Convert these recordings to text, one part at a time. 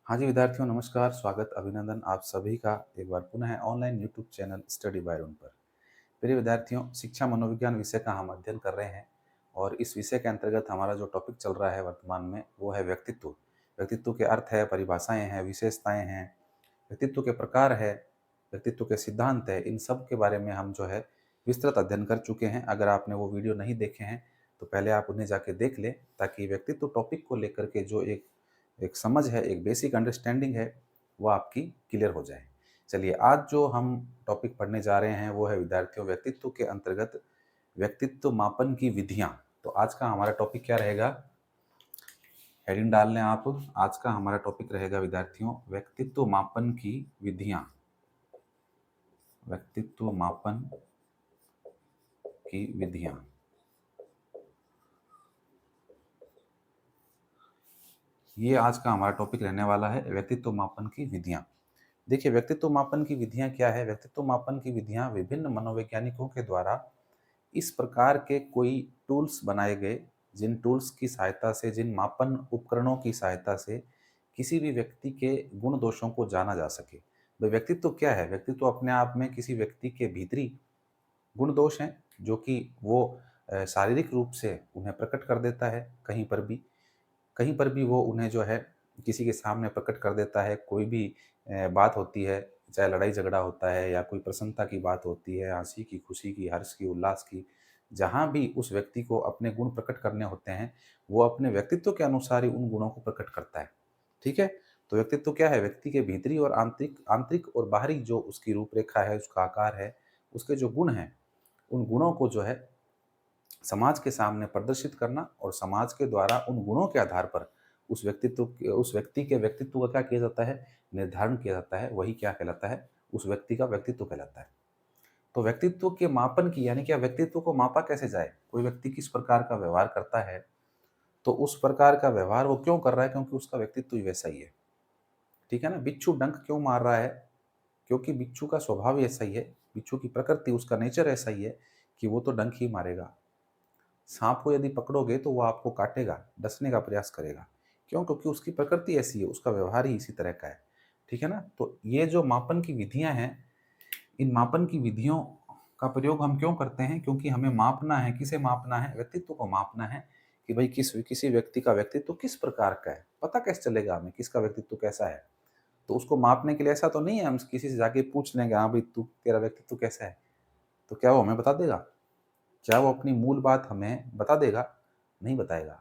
हाँ जी, विद्यार्थियों नमस्कार, स्वागत, अभिनंदन आप सभी का एक बार पुनः online YouTube channel study bye run पर। प्रिय विद्यार्थियों, शिक्षा मनोविज्ञान विषय का हम अध्ययन कर रहे हैं और इस विषय के अंतर्गत हमारा जो टॉपिक चल रहा है वर्तमान में वो है व्यक्तित्व। व्यक्तित्व के अर्थ है, परिभाषाएँ हैं, विशेषताएँ हैं, व्यक्तित्व के प्रकार है, व्यक्तित्व के सिद्धांत है, इन सब के बारे में हम जो है विस्तृत अध्ययन कर चुके हैं। अगर आपने वो वीडियो नहीं देखे हैं, तो पहले आप उन्हें जाके देख लें ताकि व्यक्तित्व टॉपिक को लेकर के जो एक एक समझ है, एक बेसिक अंडरस्टैंडिंग है, वो आपकी क्लियर हो जाए। चलिए, आज जो हम टॉपिक पढ़ने जा रहे हैं वो है विद्यार्थियों व्यक्तित्व के अंतर्गत व्यक्तित्व मापन की विधियाँ। तो आज का हमारा टॉपिक क्या रहेगा? हेडिंग डाल लें आप। आज का हमारा टॉपिक रहेगा विद्यार्थियों व्यक्तित्व मापन की विधियाँ। व्यक्तित्व मापन की विधियाँ। ये आज का हमारा टॉपिक रहने वाला है, व्यक्तित्व मापन की विधियाँ। देखिए, व्यक्तित्व मापन की विधियाँ क्या है? व्यक्तित्व मापन की विधियाँ विभिन्न मनोवैज्ञानिकों के द्वारा इस प्रकार के कोई टूल्स बनाए गए, जिन टूल्स की सहायता से, जिन मापन उपकरणों की सहायता से किसी भी व्यक्ति के गुण दोषों को जाना जा सके। भाई, व्यक्तित्व क्या है? व्यक्तित्व अपने आप में किसी व्यक्ति के भीतरी गुण दोष हैं, जो कि वो शारीरिक रूप से उन्हें प्रकट कर देता है कहीं पर भी वो उन्हें जो है किसी के सामने प्रकट कर देता है। कोई भी बात होती है, चाहे लड़ाई झगड़ा होता है या कोई प्रसन्नता की बात होती है, हंसी की, खुशी की, हर्ष की, उल्लास की, जहाँ भी उस व्यक्ति को अपने गुण प्रकट करने होते हैं, वो अपने व्यक्तित्व के अनुसार ही उन गुणों को प्रकट करता है। ठीक है? तो व्यक्तित्व क्या है? व्यक्ति के भीतरी और आंतरिक आंतरिक और बाहरी जो उसकी रूपरेखा है, उसका आकार है, उसके जो गुण हैं, उन गुणों को जो है समाज के सामने प्रदर्शित करना और समाज के द्वारा उन गुणों के आधार पर उस व्यक्ति के व्यक्तित्व का क्या किया जाता है? निर्धारण किया जाता है। वही क्या कहलाता है? उस व्यक्ति का व्यक्तित्व कहलाता है। तो व्यक्तित्व के मापन की यानी क्या, व्यक्तित्व को मापा कैसे जाए? कोई व्यक्ति किस प्रकार का व्यवहार करता है, तो उस प्रकार का व्यवहार वो क्यों कर रहा है? क्योंकि उसका व्यक्तित्व ही वैसा ही है। ठीक है ना? बिच्छू डंक क्यों मार रहा है? क्योंकि बिच्छू का स्वभाव ही ऐसा ही है, बिच्छू की प्रकृति, उसका नेचर ऐसा ही है कि वो तो डंक ही मारेगा। सांप को यदि पकड़ोगे तो वो आपको काटेगा, डसने का प्रयास करेगा। क्यों? क्योंकि उसकी प्रकृति ऐसी है, उसका व्यवहार ही इसी तरह का है। ठीक है ना? तो ये जो मापन की विधियाँ हैं, इन मापन की विधियों का प्रयोग हम क्यों करते हैं? क्योंकि हमें मापना है, किसे मापना है? व्यक्तित्व को मापना है कि भाई किसी व्यक्ति का व्यक्तित्व किस प्रकार का है। पता कैसे चलेगा हमें किसका व्यक्तित्व कैसा है? तो उसको मापने के लिए ऐसा तो नहीं है हम किसी से जाके पूछ लेंगे, हाँ भाई तू तेरा व्यक्तित्व कैसा है? तो क्या वो हमें बता देगा? क्या वो अपनी मूल बात हमें बता देगा? नहीं बताएगा।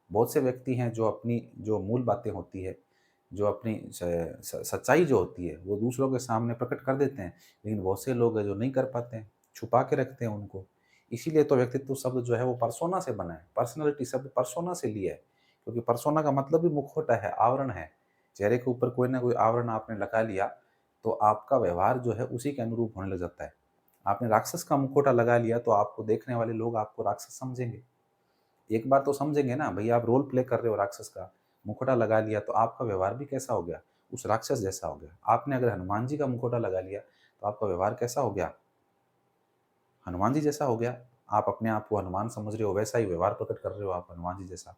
बहुत से व्यक्ति हैं जो अपनी जो मूल बातें होती है, जो अपनी सच्चाई जो होती है, वो दूसरों के सामने प्रकट कर देते हैं, लेकिन बहुत से लोग हैं जो नहीं कर पाते हैं, छुपा के रखते हैं उनको। इसीलिए तो व्यक्तित्व शब्द जो है वो पर्सोना से बना है, पर्सनैलिटी शब्द पर्सोना से लिया है, क्योंकि पर्सोना का मतलब ही मुखौटा है, आवरण है। चेहरे के ऊपर कोई ना कोई आवरण आपने लगा लिया, तो आपका व्यवहार जो है उसी के अनुरूप होने लग जाता है। आपने राक्षस का मुखौटा लगा लिया तो आपको देखने वाले लोग आपको राक्षस समझेंगे। एक बार तो समझेंगे ना, भई आप रोल प्ले कर रहे हो राक्षस का, मुखौटा लगा लिया तो आपका व्यवहार भी कैसा हो गया? उस राक्षस जैसा हो गया। आपने अगर हनुमान जी का मुखौटा लगा लिया, तो आपका व्यवहार कैसा हो गया? हनुमान जी जैसा हो गया। आप अपने आप को हनुमान समझ रहे हो, वैसा ही व्यवहार प्रकट कर रहे हो आप हनुमान जी जैसा।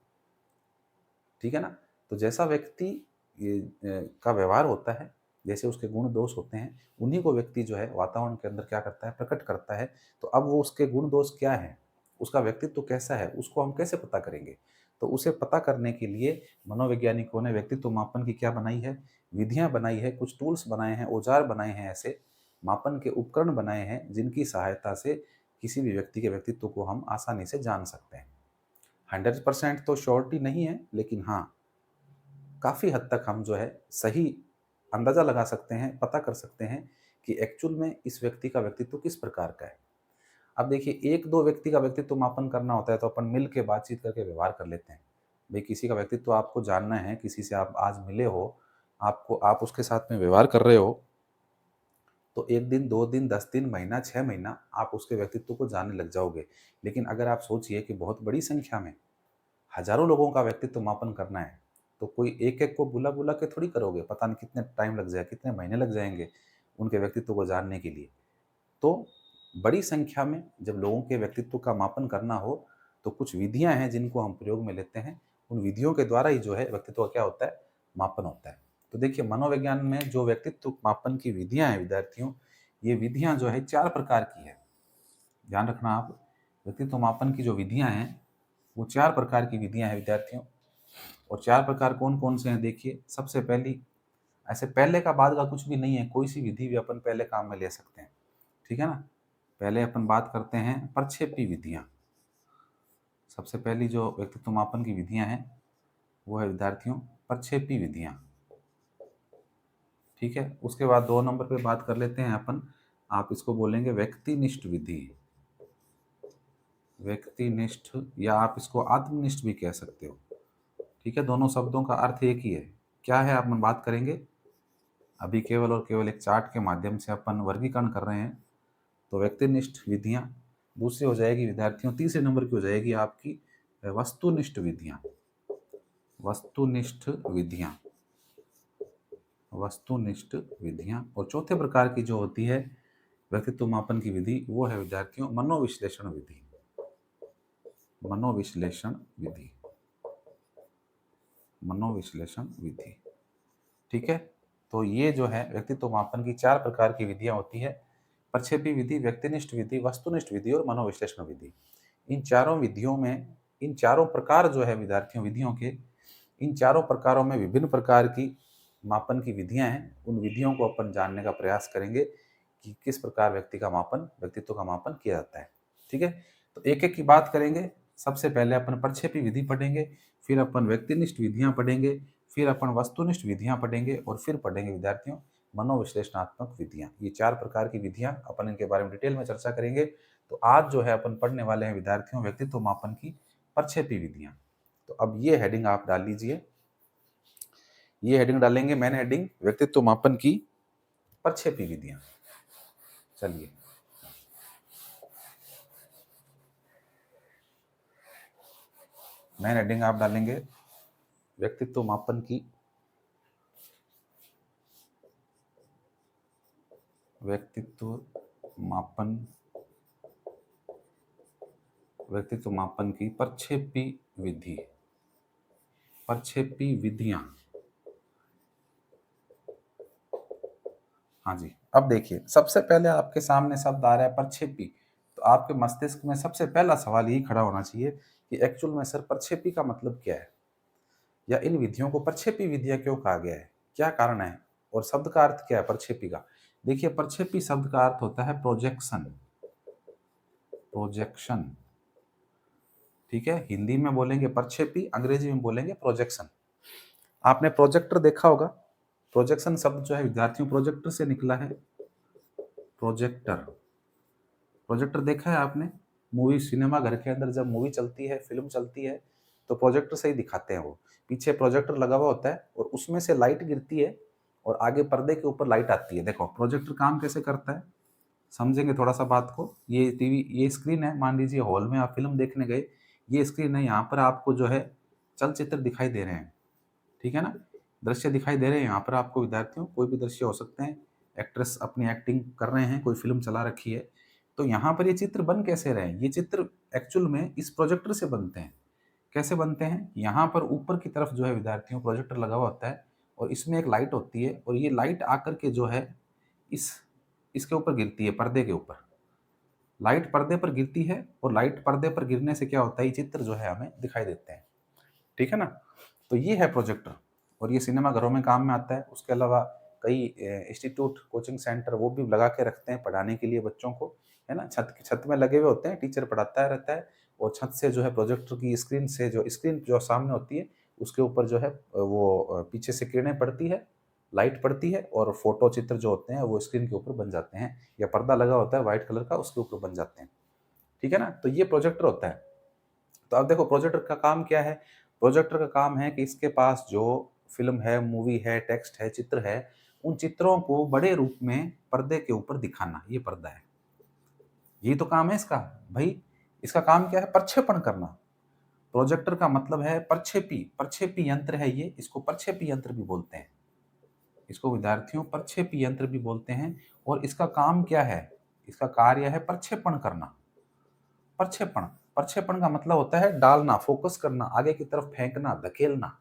ठीक है ना? तो जैसा व्यक्ति का व्यवहार होता है, जैसे उसके गुण दोष होते हैं, उन्हीं को व्यक्ति जो है वातावरण के अंदर क्या करता है? प्रकट करता है। तो अब वो उसके गुण दोष क्या हैं? उसका व्यक्तित्व कैसा है? उसको हम कैसे पता करेंगे? तो उसे पता करने के लिए मनोवैज्ञानिकों ने व्यक्तित्व मापन की क्या बनाई है? विधियाँ बनाई है, कुछ टूल्स बनाए हैं, औज़ार बनाए हैं, ऐसे मापन के उपकरण बनाए हैं, जिनकी सहायता से किसी भी व्यक्ति के व्यक्तित्व को हम आसानी से जान सकते हैं। 100% तो श्योरिटी नहीं है, लेकिन हाँ, काफ़ी हद तक हम जो है सही अंदाज़ा लगा सकते हैं, पता कर सकते हैं कि एक्चुअल में इस व्यक्ति का व्यक्तित्व किस प्रकार का है। अब देखिए, 1-2 व्यक्ति का व्यक्तित्व मापन करना होता है तो अपन मिल के बातचीत करके व्यवहार कर लेते हैं। भई किसी का व्यक्तित्व आपको जानना है, किसी से आप आज मिले हो, आप उसके साथ में व्यवहार कर रहे हो, तो 1 दिन, 2 दिन, 10 दिन, महीना, 6 महीना आप उसके व्यक्तित्व को जानने लग जाओगे। लेकिन अगर आप सोचिए कि बहुत बड़ी संख्या में हज़ारों लोगों का व्यक्तित्व मापन करना है, तो कोई एक-एक को बुला-बुला के थोड़ी करोगे, पता नहीं कितने टाइम लग जाए, कितने महीने लग जाएँगे उनके व्यक्तित्व को जानने के लिए। तो बड़ी संख्या में जब लोगों के व्यक्तित्व का मापन करना हो, तो कुछ विधियाँ हैं जिनको हम प्रयोग में लेते हैं। उन विधियों के द्वारा ही जो है व्यक्तित्व का क्या होता है? मापन होता है। तो देखिए मनोविज्ञान में जो व्यक्तित्व मापन की विधियाँ हैं विद्यार्थियों, ये विधियाँ जो है 4 प्रकार की है। ध्यान रखना आप, व्यक्तित्व मापन की जो विधियाँ हैं, वो 4 प्रकार की विधियाँ हैं विद्यार्थियों। और 4 प्रकार कौन-कौन से हैं देखिए, सबसे पहली, ऐसे पहले का बाद का कुछ भी नहीं है, कोई सी विधि भी अपन पहले काम में ले सकते हैं, ठीक है ना? पहले अपन बात करते हैं प्रक्षेपी विधियाँ। सबसे पहली जो व्यक्तित्व मापन की विधियाँ हैं, वो है विद्यार्थियों प्रक्षेपी विधियाँ, ठीक है? उसके बाद 2 नंबर पे बात कर लेते हैं अपन, आप इसको बोलेंगे व्यक्तिनिष्ठ विधि। व्यक्तिनिष्ठ या आप इसको आत्मनिष्ठ भी कह सकते हो, ठीक है? दोनों शब्दों का अर्थ एक ही है। क्या है अपन बात करेंगे, अभी केवल और केवल एक चार्ट के माध्यम से अपन वर्गीकरण कर रहे हैं। तो व्यक्तिनिष्ठ विधियाँ, दूसरी हो जाएगी विद्यार्थियों, तीसरे नंबर की हो जाएगी आपकी वस्तुनिष्ठ विधियाँ। वस्तुनिष्ठ विधियाँ, वस्तुनिष्ठ विधियाँ। और चौथे प्रकार की जो होती है व्यक्तित्व मापन की विधि, वो है विद्यार्थियों मनोविश्लेषण विधि। मनोविश्लेषण विधि, मनोविश्लेषण विधि, ठीक है? तो ये जो है व्यक्तित्व मापन की 4 प्रकार की विधियाँ होती है। प्रक्षेपी विधि, व्यक्तिनिष्ठ विधि, वस्तुनिष्ठ विधि और मनोविश्लेषण विधि। इन चारों विधियों में, इन चारों प्रकार जो है विद्यार्थियों विधियों के, इन चारों प्रकारों में विभिन्न प्रकार की मापन की विधियाँ हैं। उन विधियों को अपन जानने का प्रयास करेंगे कि किस प्रकार व्यक्ति का मापन, व्यक्तित्व का मापन किया जाता है, ठीक है? तो एक-एक की बात करेंगे। सबसे पहले अपन प्रक्षेपी विधि पढ़ेंगे, फिर अपन व्यक्तिनिष्ठ विधियाँ पढ़ेंगे, फिर अपन वस्तुनिष्ठ विधियाँ पढ़ेंगे और फिर पढ़ेंगे विद्यार्थियों मनोविश्लेषणात्मक विधियाँ। ये 4 प्रकार की विधियाँ, अपन इनके बारे में डिटेल में चर्चा करेंगे। तो आज जो है अपन पढ़ने वाले हैं विद्यार्थियों व्यक्तित्व मापन की प्रक्षेपी विधियाँ। तो अब ये हेडिंग आप डाल लीजिए, ये हेडिंग डालेंगे मेन हेडिंग व्यक्तित्व मापन की प्रक्षेपी विधियाँ। चलिए, मेन हेडिंग आप डालेंगे व्यक्तित्व मापन की, व्यक्तित्व मापन, व्यक्तित्व मापन की प्रक्षेपी विधि, प्रक्षेपी विधियाँ। हाँ जी, अब देखिए सबसे पहले आपके सामने शब्द आ रहा है प्रक्षेपी, तो आपके मस्तिष्क में सबसे पहला सवाल यही खड़ा होना चाहिए कि एक्चुअल में सर प्रक्षेपी का मतलब क्या है, या इन विधियों को प्रक्षेपी विधियाँ क्यों कहा गया है, क्या कारण है और शब्द का अर्थ क्या है प्रक्षेपी का। देखिए प्रक्षेपी शब्द का अर्थ होता है प्रोजेक्शन, प्रोजेक्शन, ठीक है? हिंदी में बोलेंगे प्रक्षेपी, अंग्रेजी में बोलेंगे प्रोजेक्शन। आपने प्रोजेक्टर देखा होगा, प्रोजेक्शन शब्द जो है विद्यार्थियों प्रोजेक्टर से निकला है। प्रोजेक्टर, प्रोजेक्टर देखा है आपने? मूवी सिनेमा घर के अंदर जब मूवी चलती है, फ़िल्म चलती है, तो प्रोजेक्टर से ही दिखाते हैं वो। पीछे प्रोजेक्टर लगा हुआ होता है और उसमें से लाइट गिरती है और आगे पर्दे के ऊपर लाइट आती है। देखो प्रोजेक्टर काम कैसे करता है, समझेंगे थोड़ा-सा बात को। ये टीवी, ये स्क्रीन है, मान लीजिए हॉल में आप फ़िल्म देखने गए, ये स्क्रीन है, यहाँ पर आपको जो है चलचित्र दिखाई दे रहे हैं, ठीक है ना? दृश्य दिखाई दे रहे हैं यहाँ पर आपको विद्यार्थियों, कोई भी दृश्य हो सकते हैं। एक्ट्रेस अपनी एक्टिंग कर रहे हैं, कोई फ़िल्म चला रखी है। तो यहाँ पर ये चित्र बन कैसे रहे हैं? ये चित्र एक्चुअल में इस प्रोजेक्टर से बनते हैं। कैसे बनते हैं? यहाँ पर ऊपर की तरफ जो है विद्यार्थियों प्रोजेक्टर लगा हुआ होता है और इसमें एक लाइट होती है और ये लाइट आकर के जो है इस इसके ऊपर गिरती है, पर्दे के ऊपर। लाइट पर्दे पर गिरती है और लाइट पर्दे पर गिरने से क्या होता है, ये चित्र जो है हमें दिखाई देते हैं। ठीक है ना? तो ये है प्रोजेक्टर और ये सिनेमा घरों में काम में आता है। उसके अलावा कई इंस्टीट्यूट, कोचिंग सेंटर वो भी लगा के रखते हैं पढ़ाने के लिए बच्चों को, है ना? छत छत में लगे हुए होते हैं, टीचर पढ़ाता रहता है और छत से जो है प्रोजेक्टर की स्क्रीन से, जो स्क्रीन जो सामने होती है, उसके ऊपर जो है वो पीछे से किरणें पड़ती है, लाइट पड़ती है और फ़ोटो चित्र जो होते हैं वो स्क्रीन के ऊपर बन जाते हैं या पर्दा लगा होता है व्हाइट कलर का, उसके ऊपर बन जाते हैं। ठीक है ना? तो ये प्रोजेक्टर होता है। तो अब देखो प्रोजेक्टर का काम क्या है? प्रोजेक्टर का काम है कि इसके पास जो फ़िल्म है, मूवी है, टेक्स्ट है, चित्र है, उन चित्रों को बड़े रूप में पर्दे के ऊपर दिखाना, ये पर्दा है। यही तो काम है इसका। भई, इसका काम क्या है? प्रक्षेपण करना। प्रोजेक्टर का मतलब है प्रक्षेपी, प्रक्षेपी यंत्र है ये, इसको प्रक्षेपी यंत्र भी बोलते हैं। इसको विद्यार्थियों प्रक्षेपी यंत्र भी बोलते हैं और इसका काम क्या है? इसका कार्य है प्रक्षेपण करना। प्रक्षेपण, प्रक्षेपण का मतलब होता है डालना, फ़ोकस करना, आगे की तरफ फेंकना, धकेलना।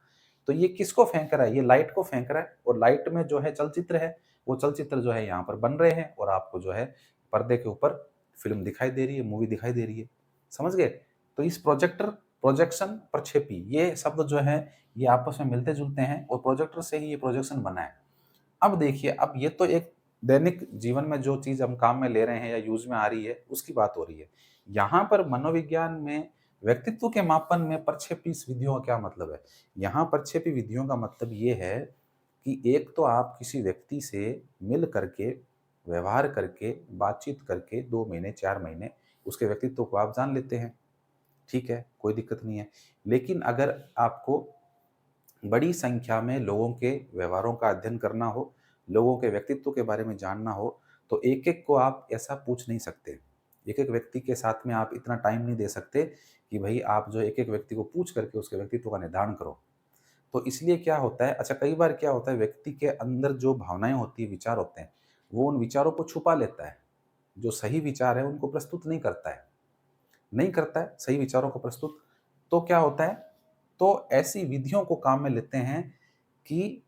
तो ये किसको फेंक रहा है? ये लाइट को फेंक रहा है और लाइट में जो है चलचित्र है, वो चलचित्र जो है यहाँ पर बन रहे हैं और आपको जो है पर्दे के ऊपर फ़िल्म दिखाई दे रही है, मूवी दिखाई दे रही है। समझ गए? तो इस प्रोजेक्टर, प्रोजेक्शन, प्रक्षेपी ये शब्द जो हैं ये आपस में मिलते-जुलते हैं और प्रोजेक्टर से ही ये प्रोजेक्शन बना है। अब देखिए, अब ये तो एक दैनिक जीवन में जो चीज़ हम काम में ले रहे हैं या यूज़ में आ रही है, उसकी बात हो रही है। यहाँ पर मनोविज्ञान में व्यक्तित्व के मापन में प्रक्षेपी विधियों का क्या मतलब है? यहाँ प्रक्षेपी विधियों का मतलब ये है कि एक तो आप किसी व्यक्ति से मिल करके, व्यवहार करके, बातचीत करके 2 महीने, 4 महीने उसके व्यक्तित्व को आप जान लेते हैं। ठीक है, कोई दिक्कत नहीं है। लेकिन अगर आपको बड़ी संख्या में लोगों के व्यवहारों का अध्ययन करना हो, लोगों के व्यक्तित्व के बारे में जानना हो, तो एक-एक को आप ऐसा पूछ नहीं सकते। एक-एक व्यक्ति के साथ में आप इतना टाइम नहीं दे सकते कि भई आप जो एक-एक व्यक्ति को पूछ करके उसके व्यक्तित्व का निर्धारण करो। तो इसलिए क्या होता है, अच्छा कई बार क्या होता है व्यक्ति के अंदर जो भावनाएँ होती हैं, विचार होते हैं, वो उन विचारों को छुपा लेता है। जो सही विचार है उनको प्रस्तुत नहीं करता है। नहीं करता है सही विचारों को प्रस्तुत, तो क्या होता है, तो ऐसी विधियों को काम में लेते हैं कि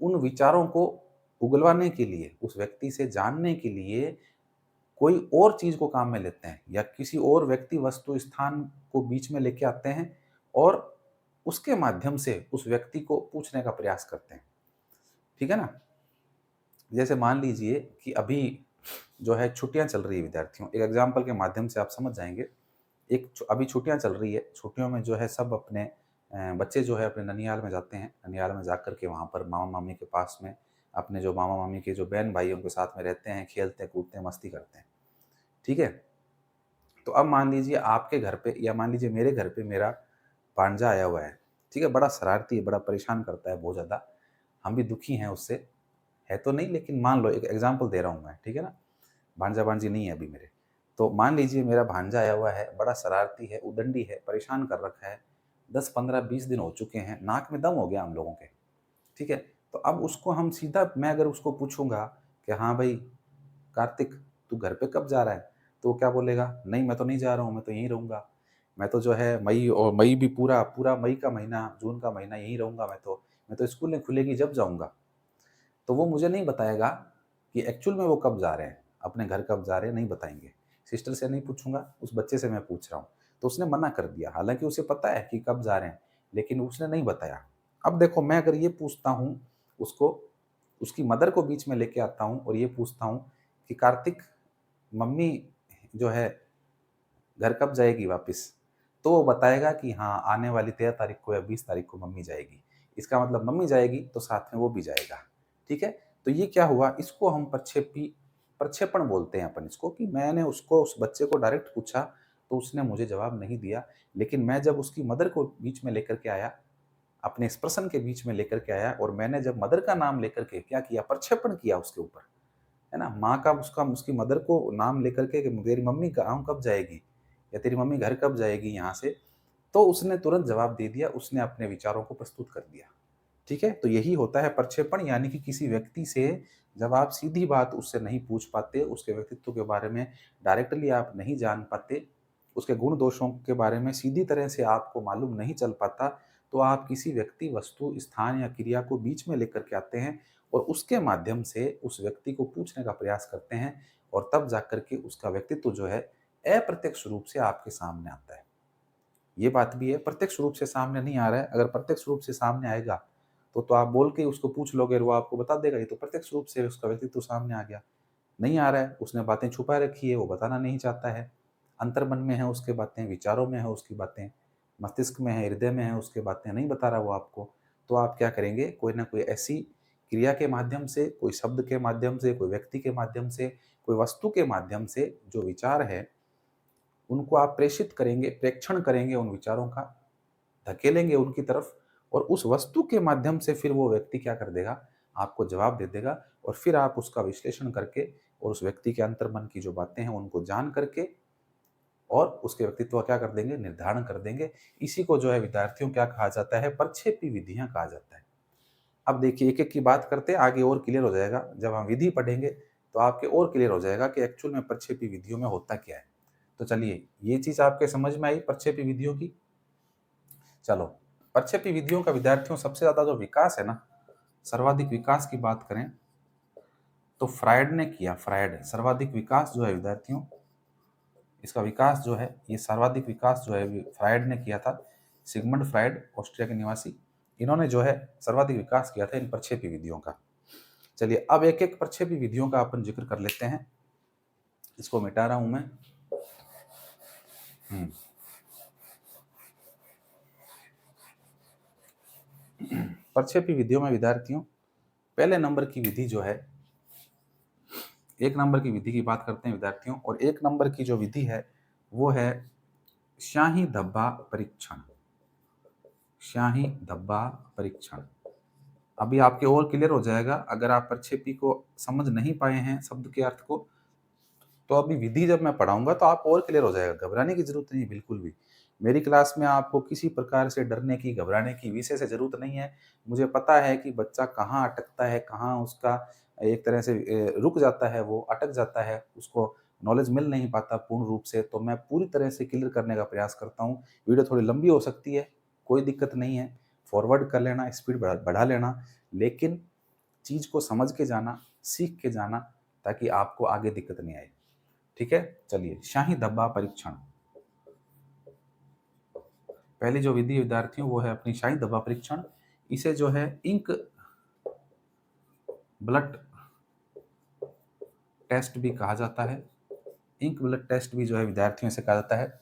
उन विचारों को उगलवाने के लिए, उस व्यक्ति से जानने के लिए कोई और चीज़ को काम में लेते हैं या किसी और व्यक्ति, वस्तु, स्थान को बीच में लेके आते हैं और उसके माध्यम से उस व्यक्ति को पूछने का प्रयास करते हैं। ठीक है ना? जैसे मान लीजिए कि अभी जो है छुट्टियाँ चल रही है विद्यार्थियों, एक एग्ज़ाम्पल के माध्यम से आप समझ जाएँगे। अभी छुट्टियाँ चल रही है, छुट्टियों में जो है सब अपने बच्चे जो है अपने ननिहाल में जाते हैं। ननिहाल में जाकर के वहाँ पर मामा-मामी के पास में अपने जो मामा-मामी के जो बहन-भाई हैं उनके साथ में रहते हैं, खेलते हैं, कूदते हैं, मस्ती करते हैं। ठीक है? तो अब मान लीजिए आपके घर पे या मान लीजिए मेरे घर पे मेरा भांजा आया हुआ है। ठीक है? बड़ा शरारती है, बड़ा परेशान करता है बहुत ज़्यादा। हम भी दुखी हैं उससे, है तो नहीं लेकिन मान लो एक एग्ज़ाम्पल दे रहा हूँ मैं, ठीक है ना? भांजा-भांजी नहीं है अभी मेरे। तो मान लीजिए मेरा भांजा आया हुआ है, बड़ा शरारती है, उदंडी है, परेशान कर रखा है। 10, 15, 20 दिन हो चुके हैं, नाक में दम हो गया हम लोगों के, ठीक है? तो अब उसको हम सीधा मैं अगर उसको पूछूँगा कि हाँ भाई कार्तिक तू घर पे कब जा रहा है? तो वो क्या बोलेगा? नहीं मैं तो नहीं जा रहा हूँ, मैं तो यहीं रहूँगा। मैं तो जो है मई भी पूरा पूरा मई का महीना, जून का महीना यहीं रहूँगा मैं तो। मैं तो स्कूलें खुलेगी जब जाऊँगा। तो वो मुझे नहीं बताएगा कि एक्चुअल में वो कब जा रहे हैं, अपने घर कब जा रहे हैं, नहीं बताएँगे। सिस्टर से नहीं पूछूँगा, उस बच्चे से मैं पूछ रहा हूँ। तो उसने मना कर दिया, हालाँकि उसे पता है कि कब जा रहे हैं, लेकिन उसने नहीं बताया। अब देखो मैं अगर ये पूछता हूँ उसको, उसकी मदर को बीच में लेके आता हूँ और ये पूछता हूँ कि कार्तिक मम्मी जो है घर कब जाएगी वापस? तो वो बताएगा कि हाँ, आने वाली 13 तारीख को या 20 तारीख को मम्मी जाएगी। इसका मतलब मम्मी जाएगी तो साथ में वो भी जाएगा। ठीक है? तो ये क्या हुआ, इसको हम प्रक्षेपण बोलते हैं अपन इसको कि मैंने उसको उस बच्चे को डायरेक्ट पूछा, तो उसने मुझे जवाब नहीं दिया। लेकिन मैं जब उसकी मदर को बीच में लेकर के आया, अपने एक्सप्रेशन के बीच में लेकर के आया और मैंने जब मदर का नाम लेकर के क्या किया, प्रक्षेपण किया उसके ऊपर, है ना? माँ का उसका उसकी मदर को नाम लेकर के कि तेरी मम्मी गाँव कब जाएगी या तेरी मम्मी घर कब जाएगी यहाँ से, तो उसने तुरंत जवाब दे दिया, उसने अपने विचारों को प्रस्तुत कर दिया। ठीक है? तो यही होता है प्रक्षेपण, यानी कि किसी व्यक्ति से जब आप सीधी बात उससे नहीं पूछ पाते, उसके व्यक्तित्व के बारे में डायरेक्टली आप नहीं जान पाते, उसके गुण दोषों के बारे में सीधी तरह से आपको मालूम नहीं चल पाता, तो आप किसी व्यक्ति, वस्तु, स्थान या क्रिया को बीच में लेकर के आते हैं और उसके माध्यम से उस व्यक्ति को पूछने का प्रयास करते हैं और तब जाकर के उसका व्यक्तित्व जो है अप्रत्यक्ष रूप से आपके सामने आता है। ये बात भी है, प्रत्यक्ष रूप से सामने नहीं आ रहा है, अगर प्रत्यक्ष रूप से सामने आएगा, तो आप बोल के उसको पूछ लोगे और वो आपको बता देगा, ये तो प्रत्यक्ष रूप से उसका व्यक्तित्व सामने आ गया। नहीं आ रहा है, उसने बातें छुपा रखी है, वो बताना नहीं चाहता है। अंतर्मन में है उसके बातें, विचारों में है उसकी बातें, मस्तिष्क में है, हृदय में है उसके बातें, नहीं बता रहा वो आपको। तो आप क्या करेंगे, कोई न कोई ऐसी क्रिया के माध्यम से, कोई शब्द के माध्यम से, कोई व्यक्ति के माध्यम से, कोई वस्तु के माध्यम से जो विचार है, उनको आप प्रेषित करेंगे, प्रेक्षण करेंगे उन विचारों का, धकेलेंगे उनकी तरफ और उस वस्तु के माध्यम से फिर वो व्यक्ति क्या कर देगा, आपको जवाब दे देगा और फिर आप उसका विश्लेषण करके और उस व्यक्ति के अंतर्मन की जो बातें हैं उनको जान करके और उसके व्यक्तित्व का क्या कर देंगे, निर्धारण कर देंगे। इसी को जो है विद्यार्थियों क्या कहा जाता है, प्रक्षेपी विधियाँ कहा जाता है। अब देखिए एक-एक की बात करते हैं, आगे और क्लियर हो जाएगा। जब हम विधि पढ़ेंगे तो आपके और क्लियर हो जाएगा कि एक्चुअल में प्रक्षेपी विधियों में होता क्या है। तो चलिए ये चीज़ आपके समझ में आई प्रक्षेपी विधियों की? चलो प्रक्षेपी विधियों का विद्यार्थियों सबसे ज्यादा जो विकास है ना, सर्वाधिक विकास की बात करें तो फ्रायड ने किया। फ्रायड सर्वाधिक विकास जो है विद्यार्थियों, इसका विकास जो है, ये सर्वाधिक विकास जो है फ्रायड ने किया था। सिगमंड फ्रायड ऑस्ट्रिया के निवासी, इन्होंने जो है सर्वाधिक विकास किया था इन प्रक्षेपी विधियों का। चलिए अब एक एक प्रक्षेपी विधियों का अपन जिक्र कर लेते हैं। इसको मिटा रहा हूं मैं। प्रक्षेपी विधियों में विद्यार्थियों पहले नंबर की विधि जो है, एक नंबर की विधि की बात करते हैं विद्यार्थियों, और एक नंबर की जो विधि है वो है शाही धब्बा परीक्षण। शाही धब्बा परीक्षण अभी आपके और क्लियर हो जाएगा। अगर आप प्रक्षेपी को समझ नहीं पाए हैं शब्द के अर्थ को, तो अभी विधि जब मैं पढ़ाऊंगा तो आप और क्लियर हो जाएगा। घबराने की जरूरत नहीं बिल्कुल भी। मेरी क्लास में आपको किसी प्रकार से डरने की, घबराने की विषय से जरूरत नहीं है। मुझे पता है कि बच्चा कहाँ अटकता है, कहाँ उसका एक तरह से रुक जाता है, वो अटक जाता है, उसको नॉलेज मिल नहीं पाता पूर्ण रूप से। तो मैं पूरी तरह से क्लियर करने का प्रयास करता हूँ। वीडियो थोड़ी लंबी हो सकती है, कोई दिक्कत नहीं है, फॉरवर्ड कर लेना, स्पीड बढ़ा लेना, लेकिन चीज को समझ के जाना, सीख के जाना, ताकि आपको आगे दिक्कत नहीं आए। ठीक है, चलिए शाही धब्बा परीक्षण। पहली जो विधि विद्यार्थियों वो है अपनी शाही धब्बा परीक्षण। इसे जो है इंक ब्लड टेस्ट भी कहा जाता है। इंक ब्लड टेस्ट भी जो है विद्यार्थियों से कहा जाता है।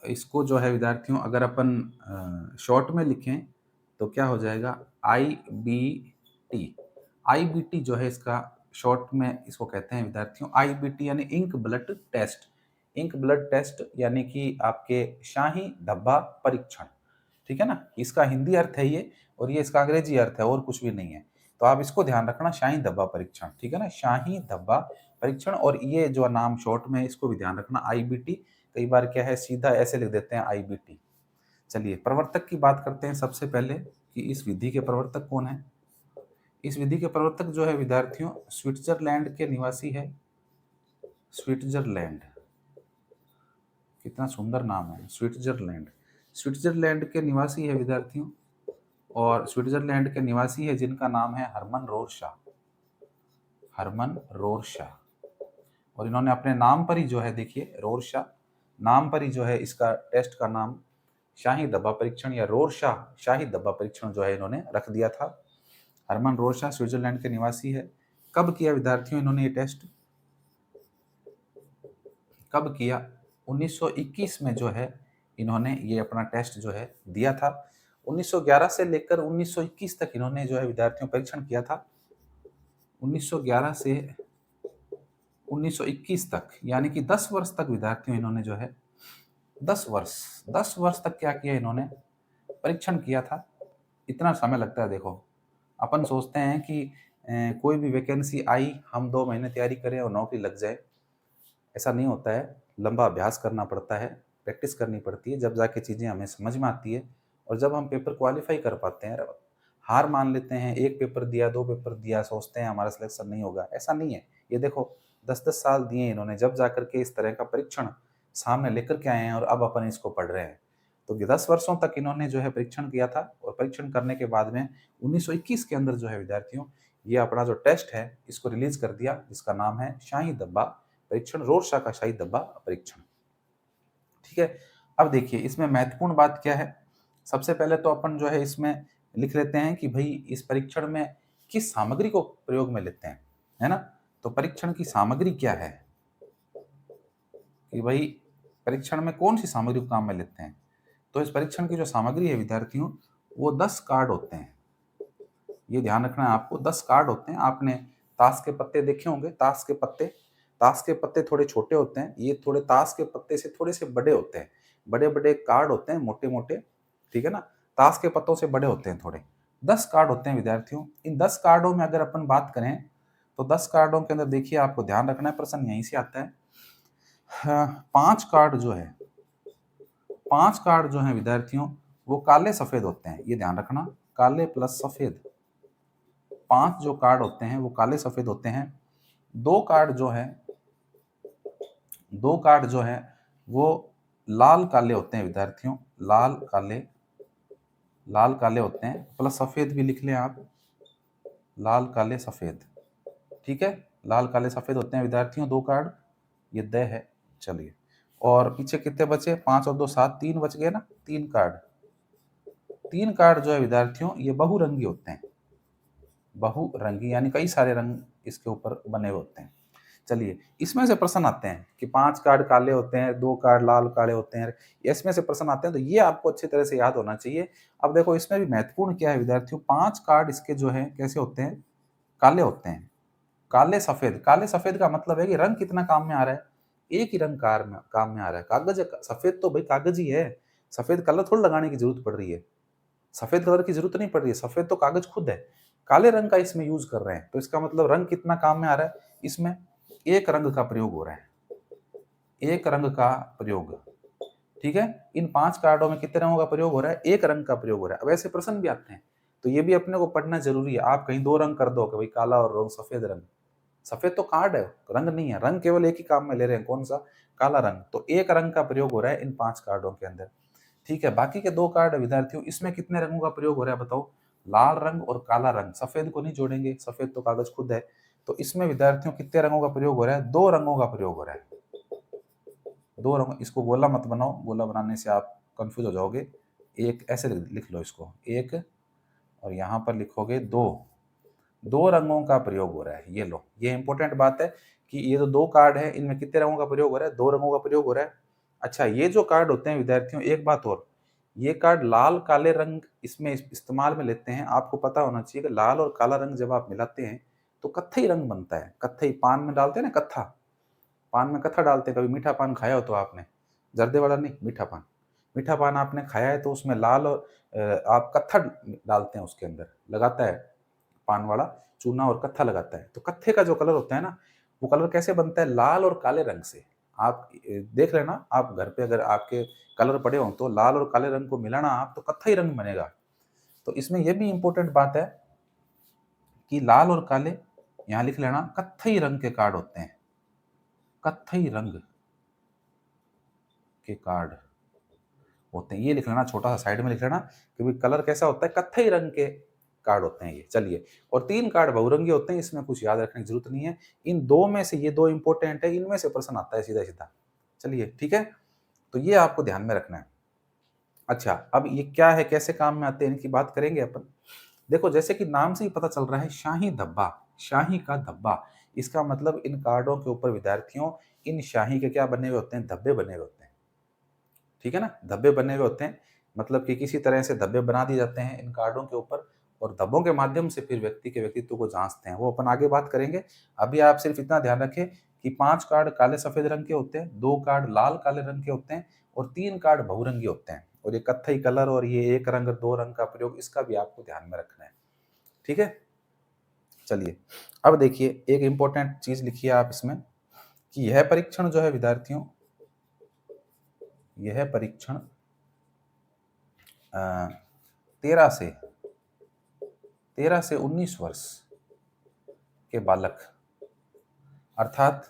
इसको जो है विद्यार्थियों अगर अपन शॉर्ट में लिखें तो क्या हो जाएगा, IBT। IBT जो है इसका शॉर्ट में इसको कहते हैं विद्यार्थियों, IBT यानी ink blood test. Ink blood test यानी कि आपके शाही धब्बा परीक्षण। ठीक है ना, इसका हिंदी अर्थ है ये, और ये इसका अंग्रेजी अर्थ है, और कुछ भी नहीं है। तो आप इसको ध्यान रखना, शाही धब्बा परीक्षण। ठीक है ना, शाही धब्बा परीक्षण। और ये जो नाम शॉर्ट में इसको भी ध्यान रखना, IBT। कई बार क्या है सीधा ऐसे लिख देते हैं IBT। चलिए प्रवर्तक की बात करते हैं सबसे पहले कि इस विधि के प्रवर्तक कौन है। इस विधि के प्रवर्तक जो है विद्यार्थियों स्विट्जरलैंड के निवासी है। स्विट्जरलैंड, कितना सुंदर नाम है, स्विट्जरलैंड। स्विट्जरलैंड के निवासी है विद्यार्थियों, और स्विट्जरलैंड के निवासी है जिनका नाम है हरमन रोरशा। हरमन रोरशा। और इन्होंने अपने नाम पर ही जो है, देखिए रोरशा नाम पर ही जो है इसका टेस्ट का नाम शाही धब्बा परीक्षण या रोरशा शाही धब्बा परीक्षण जो है इन्होंने रख दिया था। हरमन रोरशा स्विट्जरलैंड के निवासी है। कब किया विद्यार्थियों इन्होंने ये टेस्ट, कब किया, 1921 में जो है इन्होंने ये अपना टेस्ट जो है दिया था। 1911 से लेकर 1921 तक इन्होंने जो है विद्यार्थियों परीक्षण किया था। 1911 से 1921 तक यानी कि 10 वर्ष तक विद्यार्थियों इन्होंने जो है 10 वर्ष तक क्या किया इन्होंने, परीक्षण किया था। इतना समय लगता है देखो। अपन सोचते हैं कि कोई भी वैकेंसी आई, हम 2 महीने तैयारी करें और नौकरी लग जाए, ऐसा नहीं होता है। लंबा अभ्यास करना पड़ता है, प्रैक्टिस करनी पड़ती है, जब जाके चीज़ें हमें समझ में आती है। और जब हम पेपर क्वालिफाई कर पाते हैं, हार मान लेते हैं, एक पेपर दिया, 2 पेपर दिया, सोचते हैं हमारा सिलेक्शन नहीं होगा, ऐसा नहीं है। ये देखो 10-10 साल दिए इन्होंने, जब जाकर के इस तरह का परीक्षण सामने लेकर के आए हैं, और अब अपन इसको पढ़ रहे हैं। तो 10 वर्षों तक इन्होंने जो है परीक्षण किया था, और परीक्षण करने के बाद में 1921 के अंदर जो है विद्यार्थियों ये अपना जो टेस्ट है इसको रिलीज कर दिया, जिसका नाम है शाही धब्बा परीक्षण, रोरशा का शाही धब्बा परीक्षण। ठीक है, अब देखिए इसमें महत्वपूर्ण बात क्या है। सबसे पहले तो अपन जो है इसमें लिख लेते हैं कि भाई इस परीक्षण में किस सामग्री को प्रयोग में लेते हैं, है ना। तो परीक्षण की सामग्री क्या है, कि भाई परीक्षण में कौन सी सामग्री को काम में लेते हैं। तो इस परीक्षण की जो सामग्री है विद्यार्थियों वो 10 कार्ड होते हैं। ये ध्यान रखना है आपको, 10 कार्ड होते हैं। आपने ताश के पत्ते देखे होंगे, ताश के पत्ते, ताश के पत्ते थोड़े छोटे होते हैं, ये थोड़े ताश के पत्ते से थोड़े से बड़े होते हैं। बड़े बड़े कार्ड होते हैं, मोटे मोटे, ठीक है ना, ताश के पत्तों से बड़े होते हैं थोड़े। 10 कार्ड होते हैं विद्यार्थियों। इन 10 कार्डों में अगर अपन बात करें तो 10 कार्डों के अंदर देखिए आपको ध्यान रखना है, प्रश्न यहीं से आता है। हाँ, 5 कार्ड जो है, 5 कार्ड जो है विद्यार्थियों वो काले सफेद होते हैं, ये ध्यान रखना, काले प्लस सफेद। 5 जो कार्ड होते हैं वो काले सफेद होते हैं। 2 कार्ड जो है, 2 कार्ड जो है वो लाल काले होते हैं विद्यार्थियों, लाल काले होते हैं, प्लस सफेद भी लिख लें आप, लाल काले सफेद, ठीक है। लाल काले सफेद होते हैं विद्यार्थियों 2 कार्ड, ये द है। चलिए, और पीछे कितने बचे? 5 और 2 7, 3 बच गए ना, 3 कार्ड। 3 कार्ड जो है विद्यार्थियों ये बहुरंगी होते हैं, बहुरंगी यानी कई सारे रंग इसके ऊपर बने हुए होते हैं। चलिए, इसमें से प्रश्न आते हैं कि 5 कार्ड काले होते हैं, 2 कार्ड लाल काले होते हैं, इसमें से प्रश्न आते हैं, तो ये आपको अच्छी तरह से याद होना चाहिए। अब देखो इसमें भी महत्वपूर्ण क्या है विद्यार्थियों, 5 कार्ड इसके जो है कैसे होते हैं? काले होते हैं। काले सफेद, काले सफेद का मतलब है कि रंग कितना काम में आ रहा है? एक ही रंग काम में आ रहा है। कागज सफेद तो भाई कागज ही है, सफेद कलर थोड़ी लगाने की जरूरत पड़ रही है, सफेद कलर की जरूरत नहीं पड़ रही है, सफेद तो कागज खुद है। काले रंग का इसमें यूज कर रहे हैं, तो इसका मतलब रंग कितना काम में आ रहा है? इसमें एक रंग का प्रयोग हो रहा है, एक रंग का प्रयोग, ठीक है। इन 5 कार्डों में कितने रंगों का प्रयोग हो रहा है? एक रंग का प्रयोग हो रहा है। अब ऐसे प्रश्न भी आते हैं, तो ये भी अपने को पढ़ना जरूरी है। आप कहीं 2 रंग कर दो कि भाई काला और रंग सफेद रंग, सफेद तो कार्ड है, रंग नहीं है, रंग केवल एक ही काम में ले रहे हैं, कौन सा? काला रंग। तो एक रंग का प्रयोग हो रहा है इन 5 कार्डों के अंदर, ठीक है। बाकी के 2 कार्ड विद्यार्थियों, इसमें कितने रंगों का प्रयोग हो रहा है बताओ? लाल रंग और काला रंग, सफेद को नहीं जोड़ेंगे, सफेद तो कागज खुद है। तो इसमें विद्यार्थियों कितने रंगों का प्रयोग हो रहा है? 2 रंगों का प्रयोग हो रहा है, 2 रंग। इसको गोला मत बनाओ, गोला बनाने से आप कंफ्यूज हो जाओगे। एक ऐसे लिख लो इसको, एक, और यहाँ पर लिखोगे 2, 2 रंगों का प्रयोग हो रहा है। ये लो, ये इंपॉर्टेंट बात है कि ये जो 2 कार्ड है इनमें कितने रंगों का प्रयोग हो रहा है? 2 रंगों का प्रयोग हो रहा है। अच्छा, ये जो कार्ड होते हैं विद्यार्थियों, एक बात और, ये कार्ड लाल काले रंग इसमें इस्तेमाल में लेते हैं। आपको पता होना चाहिए कि लाल और काला रंग जब आप मिलाते हैं तो कत्थई रंग बनता है। कत्थई पान में डालते हैं ना, कत्था, पान में कत्था डालते हैं। कभी मीठा पान खाया हो तो आपने, जर्दे वाला नहीं, मीठा पान, मीठा पान आपने खाया है तो उसमें लाल और आप कत्था डालते हैं, उसके अंदर लगाता है पान वाला चूना और कत्था लगाता है। तो कत्थे का जो कलर होता है ना, वो कलर कैसे बनता है? लाल और काले रंग से। आप देख लेना, आप घर पे अगर आपके कलर पड़े हों तो लाल और काले रंग को मिलाना आप, तो कत्थई रंग बनेगा। तो इसमें यह भी इंपॉर्टेंट बात है कि लाल और काले, यहां लिख लेना, कत्थई रंग के कार्ड होते हैं, कत्थई रंग के कार्ड होते हैं। ये लिख लेना, छोटा सा साइड में लिख लेना कि भाई कलर कैसा होता है? कत्थई रंग के कार्ड होते हैं ये। चलिए, और 3 कार्ड बहुरंगी होते हैं, इसमें कुछ याद रखने की जरूरत नहीं है। इन 2 में से ये 2 इंपॉर्टेंट है, इनमें से प्रश्न आता है सीधा सीधा। चलिए, ठीक है, तो ये आपको ध्यान में रखना है। अच्छा, अब ये क्या है, कैसे काम में आते हैं, इनकी बात करेंगे अपन। देखो, जैसे कि नाम से ही पता चल रहा है, शाही धब्बा, शाही का धब्बा, इसका मतलब इन कार्डों के ऊपर विद्यार्थियों इन शाही के क्या बने हुए होते हैं? धब्बे बने हुए होते हैं, ठीक है ना। धब्बे बने हुए होते हैं, मतलब कि किसी तरह से धब्बे बना दिए जाते हैं इन कार्डों के ऊपर, और धब्बों के माध्यम से फिर व्यक्ति के व्यक्तित्व को जांचते हैं, वो अपन आगे बात करेंगे। अभी आप सिर्फ इतना ध्यान रखें कि 5 कार्ड काले सफेद रंग के होते हैं, 2 कार्ड लाल काले रंग के होते हैं, और 3 कार्ड बहुरंगी होते हैं। और ये कत्थई कलर और ये एक रंग 2 रंग का प्रयोग, इसका भी आपको ध्यान में रखना है, ठीक है। चलिए, अब देखिए, एक इंपॉर्टेंट चीज लिखिए आप इसमें कि यह परीक्षण जो है विद्यार्थियों, यह परीक्षण 13 से 19 वर्ष के बालक, अर्थात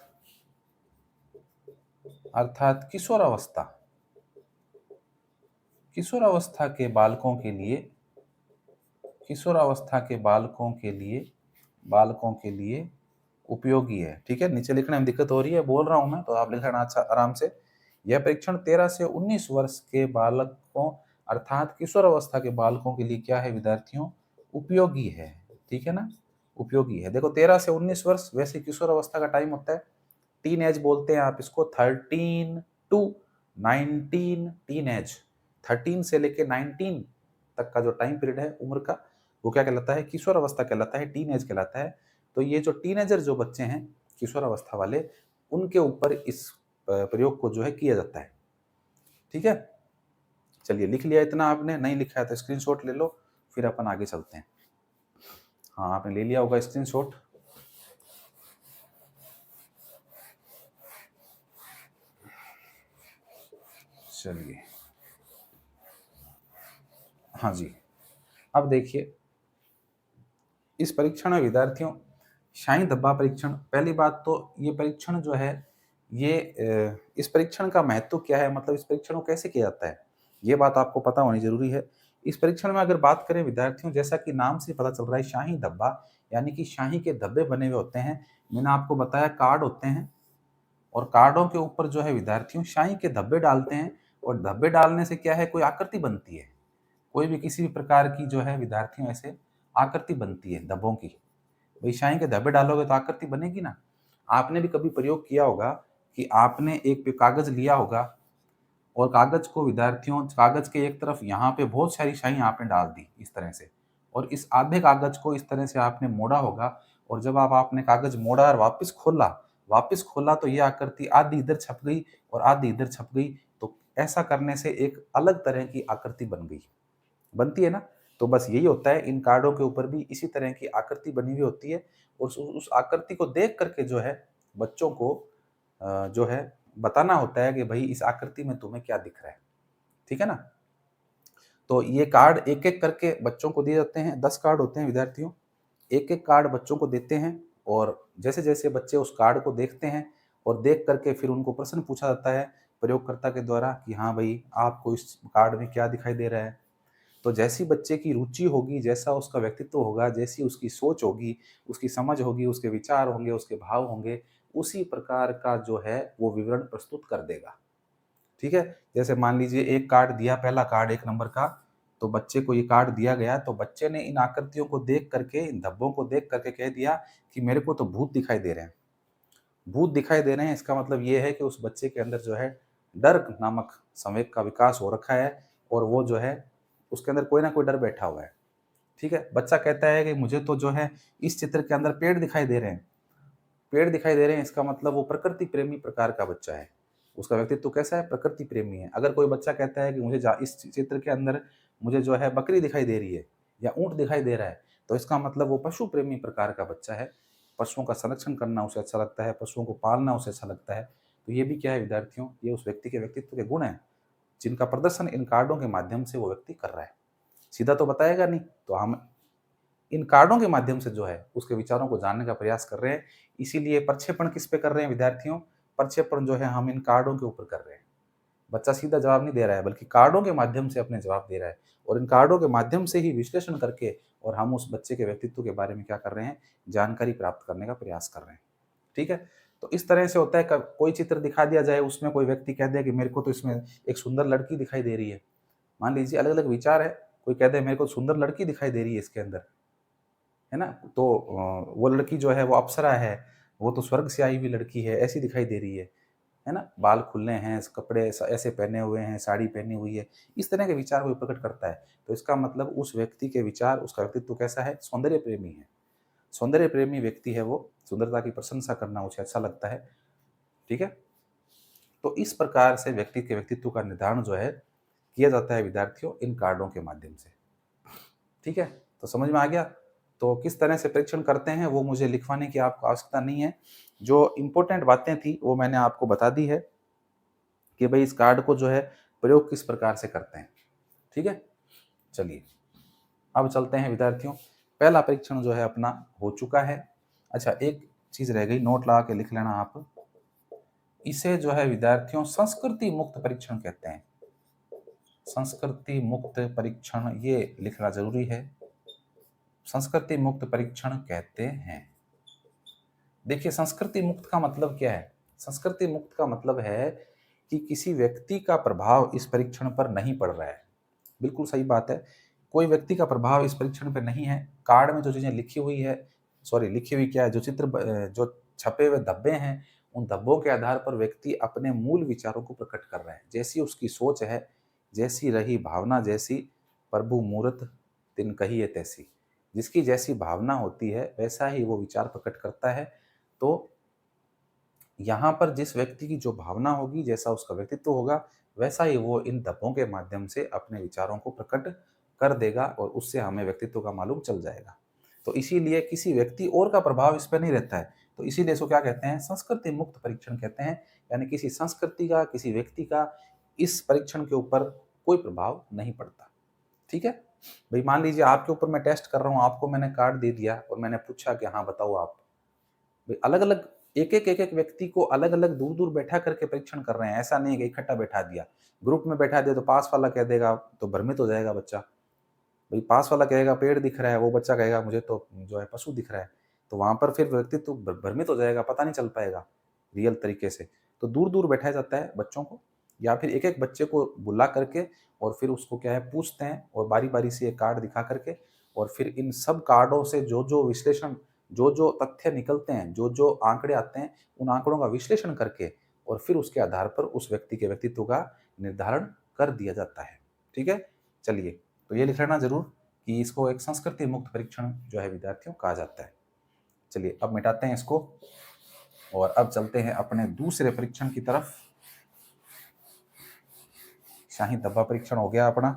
किशोरावस्था, किशोरावस्था के बालकों के लिए, किशोरावस्था के बालकों के लिए उपयोगी है, ठीक है। नीचे लिखने में दिक्कत हो रही है, बोल रहा हूं मैं, तो आप लिख लेना अच्छा आराम से। यह परीक्षण 13 से 19 वर्ष के बालकों, अर्थात किशोर अवस्था के बालकों के लिए क्या है विद्यार्थियों? उपयोगी है, ठीक है ना, उपयोगी है। देखो, 13 से 19 वर्ष वैसे किशोर अवस्था का टाइम होता है, टीन एज बोलते हैं आप इसको, 13 टू 19 टीन एज, 13 से लेके 19 तक का जो टाइम पीरियड है उम्र का, वो क्या कहलाता है? किशोर अवस्था कहलाता है, टीन एज कहलाता है। तो ये जो टीनेजर जो बच्चे हैं किशोर अवस्था वाले, उनके ऊपर इस प्रयोग को जो है किया जाता है, ठीक है। चलिए, लिख लिया इतना आपने? नहीं लिखा है तो स्क्रीनशॉट ले लो, फिर अपन आगे चलते हैं। हाँ, आपने ले लिया होगा स्क्रीनशॉट। चलिए, हाँ जी, अब देखिए, इस परीक्षण में विद्यार्थियों शाही धब्बा परीक्षण, पहली बात तो ये परीक्षण जो है इस परीक्षण का महत्व क्या है, मतलब इस परीक्षण को कैसे किया जाता है, ये बात आपको पता होनी ज़रूरी है। इस परीक्षण में अगर बात करें विद्यार्थियों, जैसा कि नाम से पता चल रहा है शाही धब्बा, यानी कि शाही के धब्बे बने हुए होते हैं। मैंने आपको बताया कार्ड होते हैं और कार्डों के ऊपर जो है विद्यार्थियों शाही के धब्बे डालते हैं और धब्बे डालने से क्या है, कोई आकृति बनती है। कोई भी किसी भी प्रकार की जो है विद्यार्थियों ऐसे आकृति बनती है धब्बों की। भई शाही के धब्बे डालोगे तो आकृति बनेगी ना। आपने भी कभी प्रयोग किया होगा कि आपने एक पे कागज़ लिया होगा और कागज़ के एक तरफ यहाँ पे बहुत सारी शाही आपने डाल दी इस तरह से, और इस आधे कागज़ को इस तरह से आपने मोड़ा होगा, और जब आपने कागज़ मोड़ा और वापस खोला तो ये आकृति आधी इधर छप गई और आधी इधर छप गई। तो ऐसा करने से एक अलग तरह की आकृति बन गई। बनती है ना? तो बस यही होता है, इन कार्डों के ऊपर भी इसी तरह की आकृति बनी हुई होती है और उस आकृति को देख कर के जो है बच्चों को जो है बताना होता है कि भई इस आकृति में तुम्हें क्या दिख रहा है। ठीक है ना? तो ये कार्ड एक-एक करके बच्चों को दिए जाते हैं, 10 कार्ड होते हैं विद्यार्थियों। एक-एक कार्ड बच्चों को देते हैं और जैसे-जैसे बच्चे उस कार्ड को देखते हैं और देख कर के फिर उनको प्रश्न पूछा जाता है प्रयोगकर्ता के द्वारा कि हाँ भई, आपको इस कार्ड में क्या दिखाई दे रहा है? तो जैसी बच्चे की रुचि होगी, जैसा उसका व्यक्तित्व होगा, जैसी उसकी सोच होगी, उसकी समझ होगी, उसके विचार होंगे, उसके भाव होंगे, उसी प्रकार का जो है वो विवरण प्रस्तुत कर देगा। ठीक है? जैसे मान लीजिए एक कार्ड दिया, पहला कार्ड 1 नंबर का, तो बच्चे को ये कार्ड दिया गया, तो बच्चे ने इन आकृतियों को देख करके, इन धब्बों को देख करके कह दिया कि मेरे को तो भूत दिखाई दे रहे हैं। भूत दिखाई दे रहे हैं, इसका मतलब ये है कि उस बच्चे के अंदर जो है डर नामक संवेग का विकास हो रखा है और वो जो है उसके अंदर कोई ना कोई डर बैठा हुआ है। ठीक है? बच्चा कहता है कि मुझे तो जो है इस चित्र के अंदर पेड़ दिखाई दे रहे हैं। पेड़ दिखाई दे रहे हैं, इसका मतलब वो प्रकृति प्रेमी प्रकार का बच्चा है। उसका व्यक्तित्व कैसा है? प्रकृति प्रेमी है। अगर कोई बच्चा कहता है कि मुझे इस चित्र के अंदर मुझे जो है बकरी दिखाई दे रही है या ऊँट दिखाई दे रहा है, तो इसका मतलब वो पशु प्रेमी प्रकार का बच्चा है। पशुओं का संरक्षण करना उसे अच्छा लगता है, पशुओं को पालना उसे अच्छा लगता है। तो ये भी क्या है विद्यार्थियों, ये उस व्यक्ति के व्यक्तित्व के गुण हैं, जिनका प्रदर्शन इन कार्डों के माध्यम से वो व्यक्ति कर रहा है। सीधा तो बताएगा नहीं, तो हम इन कार्डों के माध्यम से जो है उसके विचारों को जानने का प्रयास कर रहे हैं। इसीलिए प्रक्षेपण किस पे कर रहे हैं विद्यार्थियों? प्रक्षेपण जो है हम इन कार्डों के ऊपर कर रहे हैं। बच्चा सीधा जवाब नहीं दे रहा है, बल्कि कार्डों के माध्यम से अपने जवाब दे रहा है और इन कार्डों के माध्यम से ही विश्लेषण करके और हम उस बच्चे के व्यक्तित्व के बारे में क्या कर रहे हैं? जानकारी प्राप्त करने का प्रयास कर रहे हैं। ठीक है? तो इस तरह से होता है, कब कोई चित्र दिखा दिया जाए, उसमें कोई व्यक्ति कह दे कि मेरे को तो इसमें एक सुंदर लड़की दिखाई दे रही है। मान लीजिए अलग-अलग विचार है, कोई कह दे मेरे को सुंदर लड़की दिखाई दे रही है इसके अंदर। है ना? तो वो लड़की जो है वो अप्सरा है, वो तो स्वर्ग से आई हुई लड़की है, ऐसी दिखाई दे रही है ना? बाल खुले हैं, कपड़े ऐसे पहने हुए हैं, साड़ी पहनी हुई है, इस तरह के विचार वो प्रकट करता है। तो इसका मतलब उस व्यक्ति के विचार, उसका व्यक्तित्व कैसा है? सौंदर्य प्रेमी है। सौंदर्य प्रेमी व्यक्ति है वो, सुंदरता की प्रशंसा करना उसे अच्छा लगता है। ठीक है? तो इस प्रकार से व्यक्ति के व्यक्तित्व का निर्धारण जो है किया जाता है विद्यार्थियों इन कार्डों के माध्यम से। ठीक है? तो समझ में आ गया? तो किस तरह से परीक्षण करते हैं वो मुझे लिखवाने की आपको आवश्यकता नहीं है। जो इम्पोर्टेंट बातें थी वो मैंने आपको बता दी है कि भई इस कार्ड को जो है प्रयोग किस प्रकार से करते हैं। ठीक है? चलिए, अब चलते हैं विद्यार्थियों। पहला परीक्षण जो है अपना हो चुका है। अच्छा, एक चीज़ रह गई, नोट लगा के लिख लेना आप। इसे जो है विद्यार्थियों संस्कृति मुक्त परीक्षण कहते हैं। संस्कृति मुक्त परीक्षण ये लिखना ज़रूरी है। संस्कृति मुक्त परीक्षण कहते हैं। देखिए, संस्कृति मुक्त का मतलब क्या है? संस्कृति मुक्त का मतलब है कि किसी व्यक्ति का प्रभाव इस परीक्षण पर नहीं पड़ रहा है। बिल्कुल सही बात है। कोई व्यक्ति का प्रभाव इस परीक्षण पे नहीं है। कार्ड में जो चीज़ें लिखी हुई है, सॉरी लिखी हुई क्या है, जो छपे हुए धब्बे हैं, उन धब्बों के आधार पर व्यक्ति अपने मूल विचारों को प्रकट कर रहा है। जैसी उसकी सोच है, जैसी रही भावना जैसी, प्रभु मूरत तिन कहिए तैसी। जिसकी जैसी भावना होती है, वैसा ही वो विचार प्रकट करता है। तो यहाँ पर जिस व्यक्ति की जो भावना होगी, जैसा उसका व्यक्तित्व होगा, वैसा ही वो इन धब्बों के माध्यम से अपने विचारों को प्रकट कर देगा और उससे हमें व्यक्तित्व का मालूम चल जाएगा। तो इसीलिए किसी व्यक्ति और का प्रभाव इस पे नहीं रहता है। तो इसीलिए इसको क्या कहते हैं? संस्कृति मुक्त परीक्षण कहते हैं। यानी किसी संस्कृति का, किसी व्यक्ति का इस परीक्षण के ऊपर कोई प्रभाव नहीं पड़ता। ठीक है? भई मान लीजिए आपके ऊपर मैं टेस्ट कर रहा हूँ, आपको मैंने कार्ड दे दिया और मैंने पूछा कि हाँ, बताओ आप। भई अलग-अलग एक-एक व्यक्ति को अलग-अलग दूर-दूर बैठा करके परीक्षण कर रहे हैं। ऐसा नहीं है कि इकट्ठा बैठा दिया। ग्रुप में बैठा दिया तो पास वाला कह देगा तो भ्रमित हो जाएगा बच्चा। भई पास वाला कहेगा पेड़ दिख रहा है, वो बच्चा कहेगा मुझे तो जो है पशु दिख रहा है। तो वहाँ पर फिर व्यक्तित्व भ्रमित हो जाएगा, पता नहीं चल पाएगा रियल तरीके से। तो दूर-दूर बैठाया जाता है बच्चों को या फिर एक-एक बच्चे को बुला करके और फिर उसको क्या है पूछते हैं और बारी-बारी से ये कार्ड दिखा करके और फिर इन सब कार्डों से जो-जो विश्लेषण, जो-जो तथ्य निकलते हैं, जो-जो आंकड़े आते हैं, उन आंकड़ों का विश्लेषण करके और फिर उसके आधार पर उस व्यक्ति के व्यक्तित्व का निर्धारण कर दिया जाता है। ठीक है? चलिए, तो ये लिख लेना ज़रूर कि इसको एक संस्कृति मुक्त परीक्षण जो है विद्यार्थियों कहा जाता है। चलिए, अब मिटाते हैं इसको और अब चलते हैं अपने दूसरे परीक्षण की तरफ। शाही धब्बा परीक्षण हो गया अपना।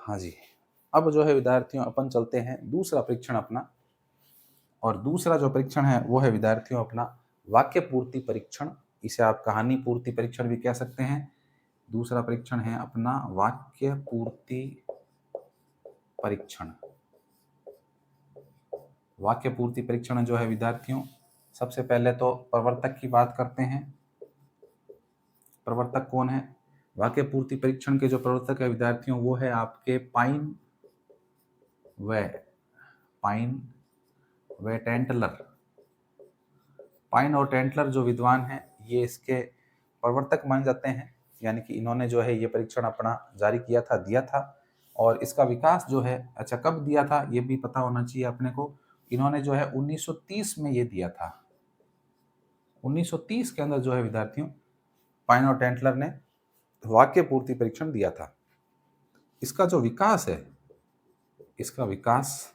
हाँ जी, अब जो है विद्यार्थियों अपन चलते हैं दूसरा परीक्षण अपना और दूसरा जो परीक्षण है वो है विद्यार्थियों अपना वाक्य पूर्ति परीक्षण। इसे आप कहानी पूर्ति परीक्षण भी कह सकते हैं। दूसरा परीक्षण है अपना वाक्य पूर्ति परीक्षण। वाक्य पूर्ति परीक्षण जो है विद्यार्थियों, सबसे पहले तो प्रवर्तक की बात करते हैं। प्रवर्तक कौन है? वाक्य पूर्ति परीक्षण के जो प्रवर्तक है विद्यार्थियों वो है आपके पाइन व टेंटलर। पाइन और टेंटलर जो विद्वान हैं ये इसके प्रवर्तक माने जाते हैं, यानी कि इन्होंने जो है ये परीक्षण अपना जारी किया था, दिया था और इसका विकास जो है अच्छा कब दिया था ये भी पता होना चाहिए अपने को। इन्होंने जो है 1930 में ये दिया था। 1930 के अंदर जो है विद्यार्थियों पाइन और टेंटलर ने वाक्य पूर्ति परीक्षण दिया था। इसका जो विकास है, इसका विकास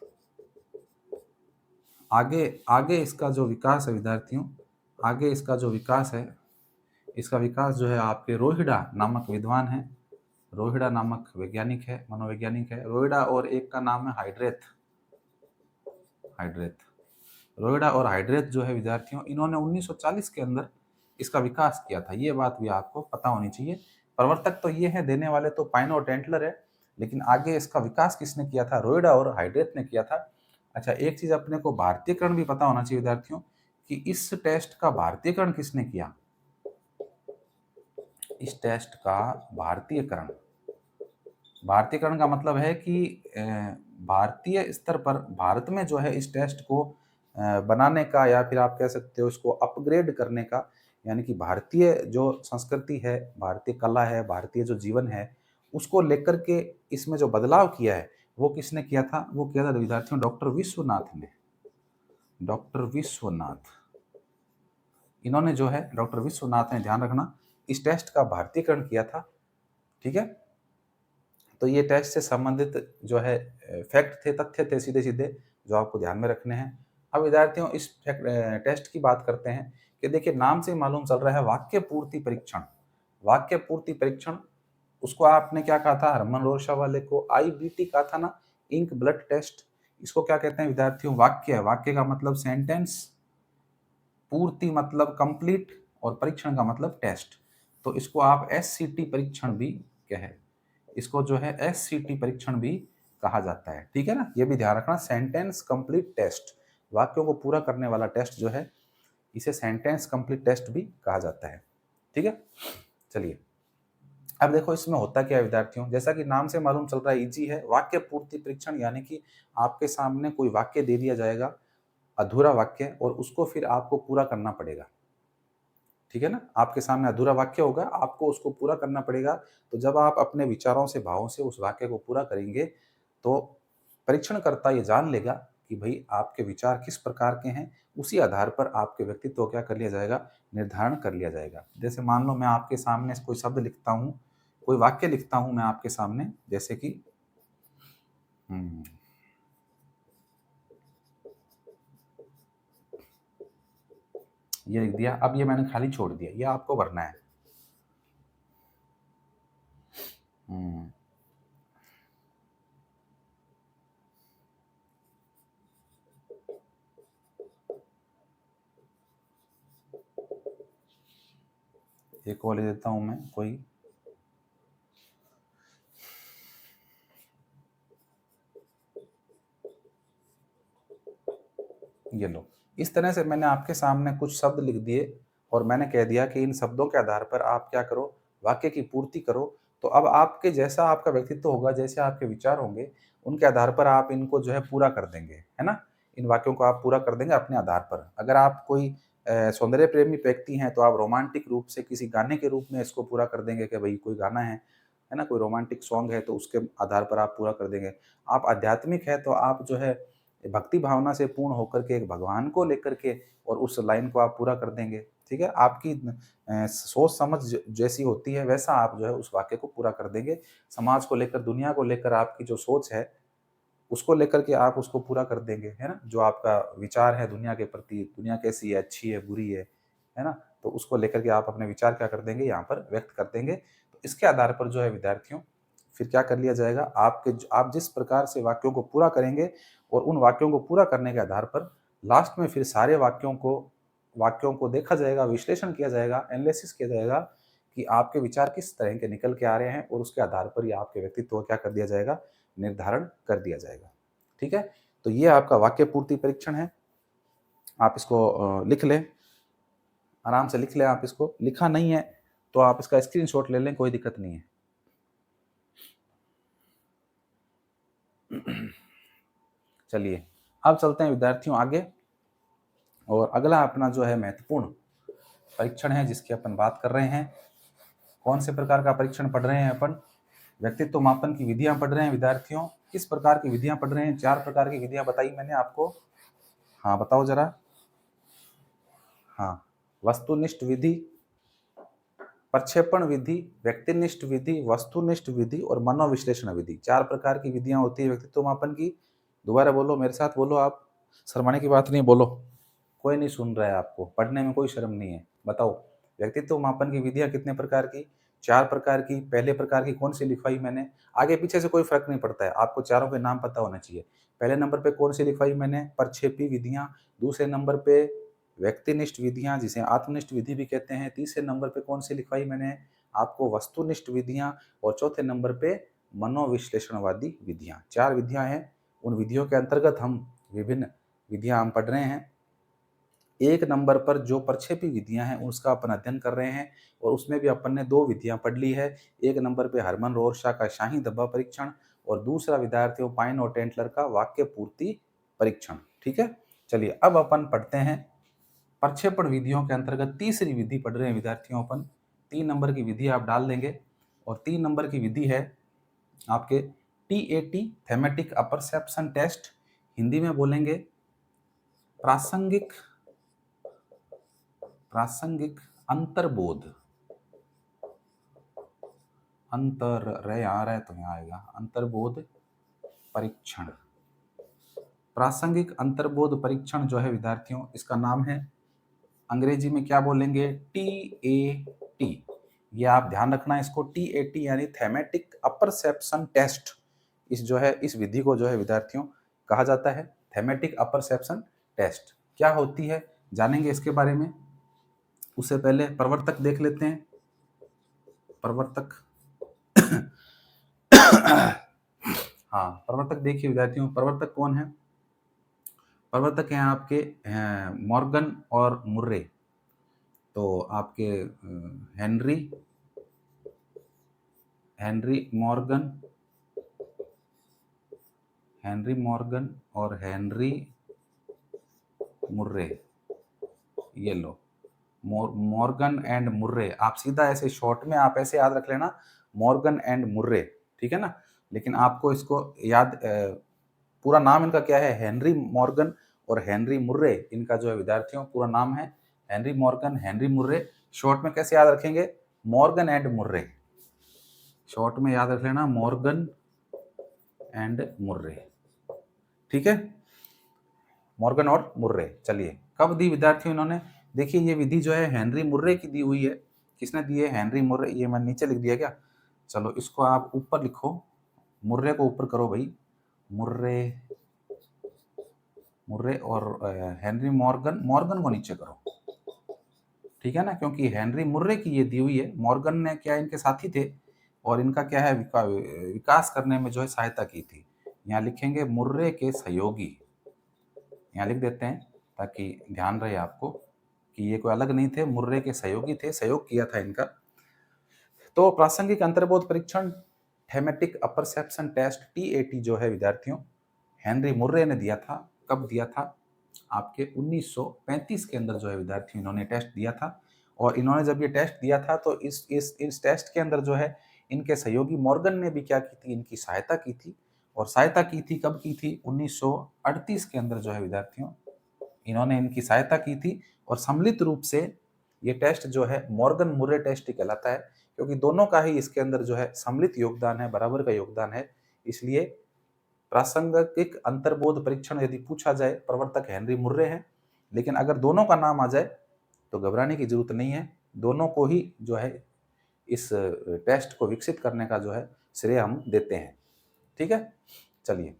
आगे आगे इसका जो विकास है विद्यार्थियों, आगे इसका जो विकास है, इसका विकास जो है आपके रोहिड़ा नामक विद्वान है। रोहिड़ा नामक वैज्ञानिक है, मनोवैज्ञानिक है। रोहिड़ा और एक का नाम है हाइड्रेथ। हाइड्रेथ रोहिड़ा और हाइड्रेथ जो है विद्यार्थियों, इन्होंने 1940 के अंदर इसका विकास किया था। ये बात भी आपको पता होनी चाहिए। प्रवर्तक तो ये है, देने वाले तो पाइन और टेंटलर है, लेकिन आगे इसका विकास किसने किया था? रोहिड़ा और हाइड्रेथ ने किया था। अच्छा, एक चीज अपने को भारतीयकरण भी पता होना चाहिए विद्यार्थियों कि इस टेस्ट का भारतीयकरण किसने किया? इस टेस्ट का भारतीयकरण, भारतीयकरण का मतलब है कि भारतीय स्तर पर भारत में जो है इस टेस्ट को बनाने का या फिर आप कह सकते हो इसको अपग्रेड करने का, यानी कि भारतीय जो संस्कृति है, भारतीय कला है, भारतीय जो जीवन है, उसको लेकर के इसमें जो बदलाव किया है वो किसने किया था? वो किया था विद्यार्थियों डॉक्टर विश्वनाथ ने। डॉक्टर विश्वनाथ, इन्होंने जो है डॉक्टर विश्वनाथ ने, ध्यान रखना, इस टेस्ट का भारतीयकरण किया था। ठीक है, तो ये टेस्ट से संबंधित जो है फैक्ट थे, तथ्य थे सीधे सीधे, जो आपको ध्यान में रखने हैं। अब विद्यार्थियों इस टेस्ट की बात करते हैं कि देखिए नाम से मालूम चल रहा है वाक्य पूर्ति परीक्षण। वाक्य पूर्ति परीक्षण, उसको आपने क्या कहा था? हरमन रोशा वाले को IBT कहा था ना, इंक ब्लड टेस्ट। इसको क्या कहते हैं विद्यार्थियों? वाक्य। वाक्य का मतलब सेंटेंस, पूर्ति मतलब कंप्लीट और परीक्षण का मतलब टेस्ट। तो इसको आप SCT परीक्षण भी कहे, इसको जो है SCT परीक्षण भी कहा जाता है। ठीक है ना, ये भी ध्यान रखना, सेंटेंस कंप्लीट टेस्ट, वाक्यों को पूरा करने वाला टेस्ट जो है इसे सेंटेंस कंप्लीट टेस्ट भी कहा जाता है। ठीक है, चलिए अब देखो इसमें होता क्या है विद्यार्थियों, जैसा कि नाम से मालूम चल रहा है इजी है। वाक्य पूर्ति परीक्षण यानी कि आपके सामने कोई वाक्य दे दिया जाएगा, अधूरा वाक्य, और उसको फिर आपको पूरा करना पड़ेगा। ठीक है ना, आपके सामने अधूरा वाक्य होगा, आपको उसको पूरा करना पड़ेगा। तो जब आप अपने विचारों से, भावों से उस वाक्य को पूरा करेंगे तो परीक्षणकर्ता ये जान लेगा कि भाई आपके विचार किस प्रकार के हैं। उसी आधार पर आपके व्यक्तित्व को क्या कर लिया जाएगा? निर्धारण कर लिया जाएगा। जैसे मान लो मैं आपके सामने कोई शब्द लिखता हूँ, कोई वाक्य लिखता हूँ मैं आपके सामने, जैसे कि ये लिख दिया। अब ये मैंने खाली छोड़ दिया, ये आपको भरना है। एक और ले देता हूं मैं कोई, ये लो, इस तरह से मैंने आपके सामने कुछ शब्द लिख दिए और मैंने कह दिया कि इन शब्दों के आधार पर आप क्या करो, वाक्य की पूर्ति करो। तो अब आपके जैसा आपका व्यक्तित्व होगा, जैसे आपके विचार होंगे, उनके आधार पर आप इनको जो है पूरा कर देंगे, है ना? इन वाक्यों को आप पूरा कर देंगे अपने आधार पर। अगर आप कोई सौंदर्य प्रेमी व्यक्ति हैं, तो आप रोमांटिक रूप से किसी गाने के रूप में इसको पूरा कर देंगे कि भई कोई गाना है ना? कोई रोमांटिक सॉन्ग है, तो उसके आधार पर आप पूरा कर देंगे। आप आध्यात्मिक हैं, तो आप जो है भक्ति भावना से पूर्ण होकर के एक भगवान को लेकर के और उस लाइन को आप पूरा कर देंगे, ठीक है? आपकी सोच समझ जैसी होती है, वैसा आप जो है उस वाक्य को पूरा कर देंगे। समाज को लेकर, दुनिया को लेकर आपकी जो सोच है, उसको लेकर के आप उसको पूरा कर देंगे, है ना? जो आपका विचार है दुनिया के प्रति, दुनिया कैसी है, अच्छी है, बुरी है ना? तो उसको लेकर के आप अपने विचार क्या कर देंगे, यहाँ पर व्यक्त कर देंगे। तो इसके आधार पर जो है विद्यार्थियों, फिर क्या कर लिया जाएगा, आप जिस प्रकार से वाक्यों को पूरा करेंगे और उन वाक्यों को पूरा करने के आधार पर लास्ट में फिर सारे वाक्यों को देखा जाएगा, विश्लेषण किया जाएगा, एनालिसिस किया जाएगा कि आपके विचार किस तरह के निकल के आ रहे हैं और उसके आधार पर ही आपके व्यक्तित्व को क्या कर दिया जाएगा, निर्धारण कर दिया जाएगा। ठीक है? तो ये आपका वाक्य पूर्ति परीक्षण है। आप इसको लिख लें, आराम से लिख लें आप इसको। लिखा नहीं है तो आप इसका स्क्रीनशॉट ले लें, कोई दिक्कत नहीं है। चलिए, अब चलते हैं विद्यार्थियों आगे, और अगला अपना जो है महत्वपूर्ण परीक्षण है जिसकी अपन बात कर रहे हैं। कौन से प्रकार का परीक्षण पढ़ रहे हैं अपन? व्यक्तित्व मापन की विधियां पढ़ रहे हैं विद्यार्थियों। किस प्रकार की विधियां पढ़ रहे हैं? 4 प्रकार की विधियां बताई मैंने आपको। हाँ, बताओ जरा। हाँ, वस्तुनिष्ठ विधि, प्रक्षेपण विधि, व्यक्तिनिष्ठ विधि, वस्तुनिष्ठ विधि और मनोविश्लेषण विधि। 4 प्रकार की विधियां होती है व्यक्तित्व मापन की। दोबारा बोलो, मेरे साथ बोलो आप। शर्माने की बात नहीं, बोलो। कोई नहीं सुन रहा है आपको, पढ़ने में कोई शर्म नहीं है। बताओ, व्यक्तित्व मापन की विधियां कितने प्रकार की? 4 प्रकार की। पहले प्रकार की कौन सी लिखवाई मैंने? आगे पीछे से कोई फर्क नहीं पड़ता है, आपको चारों के नाम पता होना चाहिए। पहले नंबर पे कौन सी लिखवाई मैंने? प्रक्षेपी विधियां। दूसरे नंबर पे व्यक्तिनिष्ठ विधियां, जिसे आत्मनिष्ठ विधि भी कहते हैं। तीसरे नंबर पे कौन सी लिखवाई मैंने आपको? वस्तुनिष्ठ विधियां। और चौथे नंबर पे मनोविश्लेषणवादी विधियां। 4 विधियां हैं। उन विधियों के अंतर्गत हम विभिन्न विधियां हम पढ़ रहे हैं। 1 नंबर पर जो प्रक्षेपी विधियां हैं उसका अपन अध्ययन कर रहे हैं, और उसमें भी अपन ने 2 विधियां पढ़ ली है। 1 नंबर पे हरमन रोरशा का शाही धब्बा परीक्षण, और दूसरा विद्यार्थियों पाइन और टेंटलर का वाक्य पूर्ति परीक्षण। ठीक है? चलिए, अब अपन पढ़ते हैं प्रक्षेपण विधियों के अंतर्गत तीसरी विधि पढ़ रहे हैं विद्यार्थियों अपन। 3 नंबर की विधि आप डाल देंगे, और 3 नंबर की विधि है आपके TAT, थेमेटिक अपर्सेप्शन टेस्ट। हिंदी में बोलेंगे प्रासंगिक प्रासंगिक अंतर्बोध। अंतर रे आ रहा है तो यहाँ आएगा, अंतर्बोध परीक्षण। प्रासंगिक अंतर्बोध परीक्षण जो है विद्यार्थियों, इसका नाम है, अंग्रेजी में क्या बोलेंगे? TAT। ये आप ध्यान रखना है इसको, TAT यानी थेमेटिक अपरसेप्शन टेस्ट। इस विधि को जो है विद्यार्थियों कहा जाता है थेमेटिक अपरसेप्शन टेस्ट। क्या होती है जानेंगे इसके बारे में। उससे पहले प्रवर्तक देख लेते हैं। प्रवर्तक हाँ, प्रवर्तक देखिए विद्यार्थियों, प्रवर्तक कौन है? प्रवर्तक हैं आपके मॉर्गन और मुर्रे। तो आपके हेनरी मॉर्गन और हेनरी मुर्रे। ये लो, मॉर्गन एंड मुर्रे। आप सीधा ऐसे शॉर्ट में आप ऐसे याद रख लेना, मॉर्गन एंड मुर्रे, ठीक है ना? लेकिन आपको इसको याद, पूरा नाम इनका क्या है? हेनरी मॉर्गन और हेनरी मुर्रे। इनका जो है विद्यार्थियों पूरा नाम है Henry Morgan, Henry Murray. Short में कैसे याद रखेंगे? Morgan and Murray. शॉर्ट में याद रख लेना, मॉर्गन एंड मुर्रे। ठीक है? मॉर्गन और मुर्रे। चलिए, कब दी विद्यार्थियों इन्होंने? देखिए, ये विधि जो है हेनरी मुर्रे की दी हुई है। किसने दी है? Henry Murray. ये मैंने नीचे लिख दिया क्या? चलो, इसको आप ऊपर लिखो, मुर्रे को ऊपर करो भाई, मुर्रे और हेनरी मॉर्गन को नीचे करो। ठीक है ना? क्योंकि हेनरी मुर्रे की ये दी हुई है, मॉर्गन ने क्या इनके साथी थे, और इनका क्या है, विकास करने में जो है सहायता की थी। यहाँ लिखेंगे मुर्रे के सहयोगी, यहाँ लिख देते हैं ताकि ध्यान रहे आपको कि ये कोई अलग नहीं थे, मुर्रे के सहयोगी थे, सहयोग किया था इनका। तो प्रासंगिक अंतर्बोध परीक्षण थेमेटिक अपरसेप्शन टेस्ट टीएटी जो है विद्यार्थियों, हेनरी मुर्रे ने दिया था। कब दिया था? आपके 1935 के अंदर जो है विद्यार्थियों इन्होंने टेस्ट दिया था। और इन्होंने जब ये टेस्ट दिया था तो इस टेस्ट के अंदर जो है इनके सहयोगी मॉर्गन ने भी क्या की थी, इनकी सहायता की थी। और सहायता की थी, कब की थी? 1938 के अंदर जो है विद्यार्थियों इन्होंने इनकी सहायता की थी। और सम्मिलित रूप से ये टेस्ट जो है मॉर्गन मुर्रे टेस्ट ही कहलाता है, क्योंकि दोनों का ही इसके अंदर जो है सम्मिलित योगदान है, बराबर का योगदान है। इसलिए प्रासंगिक अंतर्बोध परीक्षण यदि पूछा जाए, प्रवर्तक हेनरी मुर्रे हैं, लेकिन अगर दोनों का नाम आ जाए तो घबराने की जरूरत नहीं है। दोनों को ही जो है इस टेस्ट को विकसित करने का जो है श्रेय हम देते हैं। ठीक है, चलिए,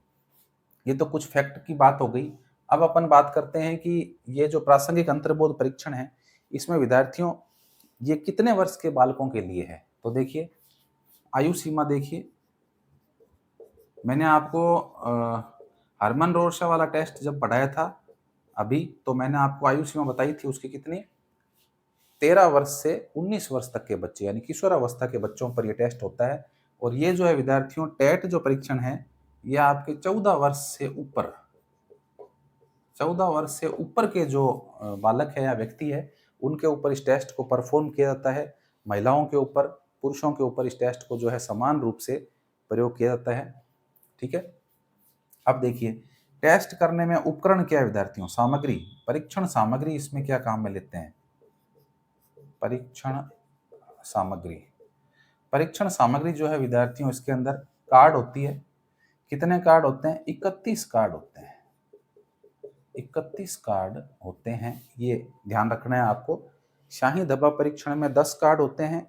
ये तो कुछ फैक्ट की बात हो गई। अब अपन बात करते हैं कि ये जो प्रासंगिक अंतर्बोध परीक्षण है, इसमें विद्यार्थियों ये कितने वर्ष के बालकों के लिए है? तो देखिए, आयु सीमा देखिए, मैंने आपको हरमन रोरशा वाला टेस्ट जब पढ़ाया था अभी, तो मैंने आपको आयु सीमा बताई थी उसकी कितनी? 13 वर्ष से 19 वर्ष तक के बच्चे, यानी किशोरावस्था के बच्चों पर यह टेस्ट होता है। और ये जो है विद्यार्थियों टेट जो परीक्षण है, ये आपके 14 वर्ष से ऊपर, 14 वर्ष से ऊपर के जो बालक है या व्यक्ति है, उनके ऊपर इस टेस्ट को परफॉर्म किया जाता है। महिलाओं के ऊपर, पुरुषों के ऊपर इस टेस्ट को जो है समान रूप से प्रयोग किया जाता है। ठीक है, अब देखिए, टेस्ट करने में उपकरण क्या है विद्यार्थियों? सामग्री, परीक्षण सामग्री इसमें क्या काम में लेते हैं? परीक्षण सामग्री, परीक्षण सामग्री जो है विद्यार्थियों, इसके अंदर कार्ड होती है। कितने कार्ड होते हैं? 31 कार्ड होते हैं। 31 कार्ड होते हैं, ये ध्यान रखना है आपको। शाही धब्बा परीक्षण में 10 कार्ड होते हैं।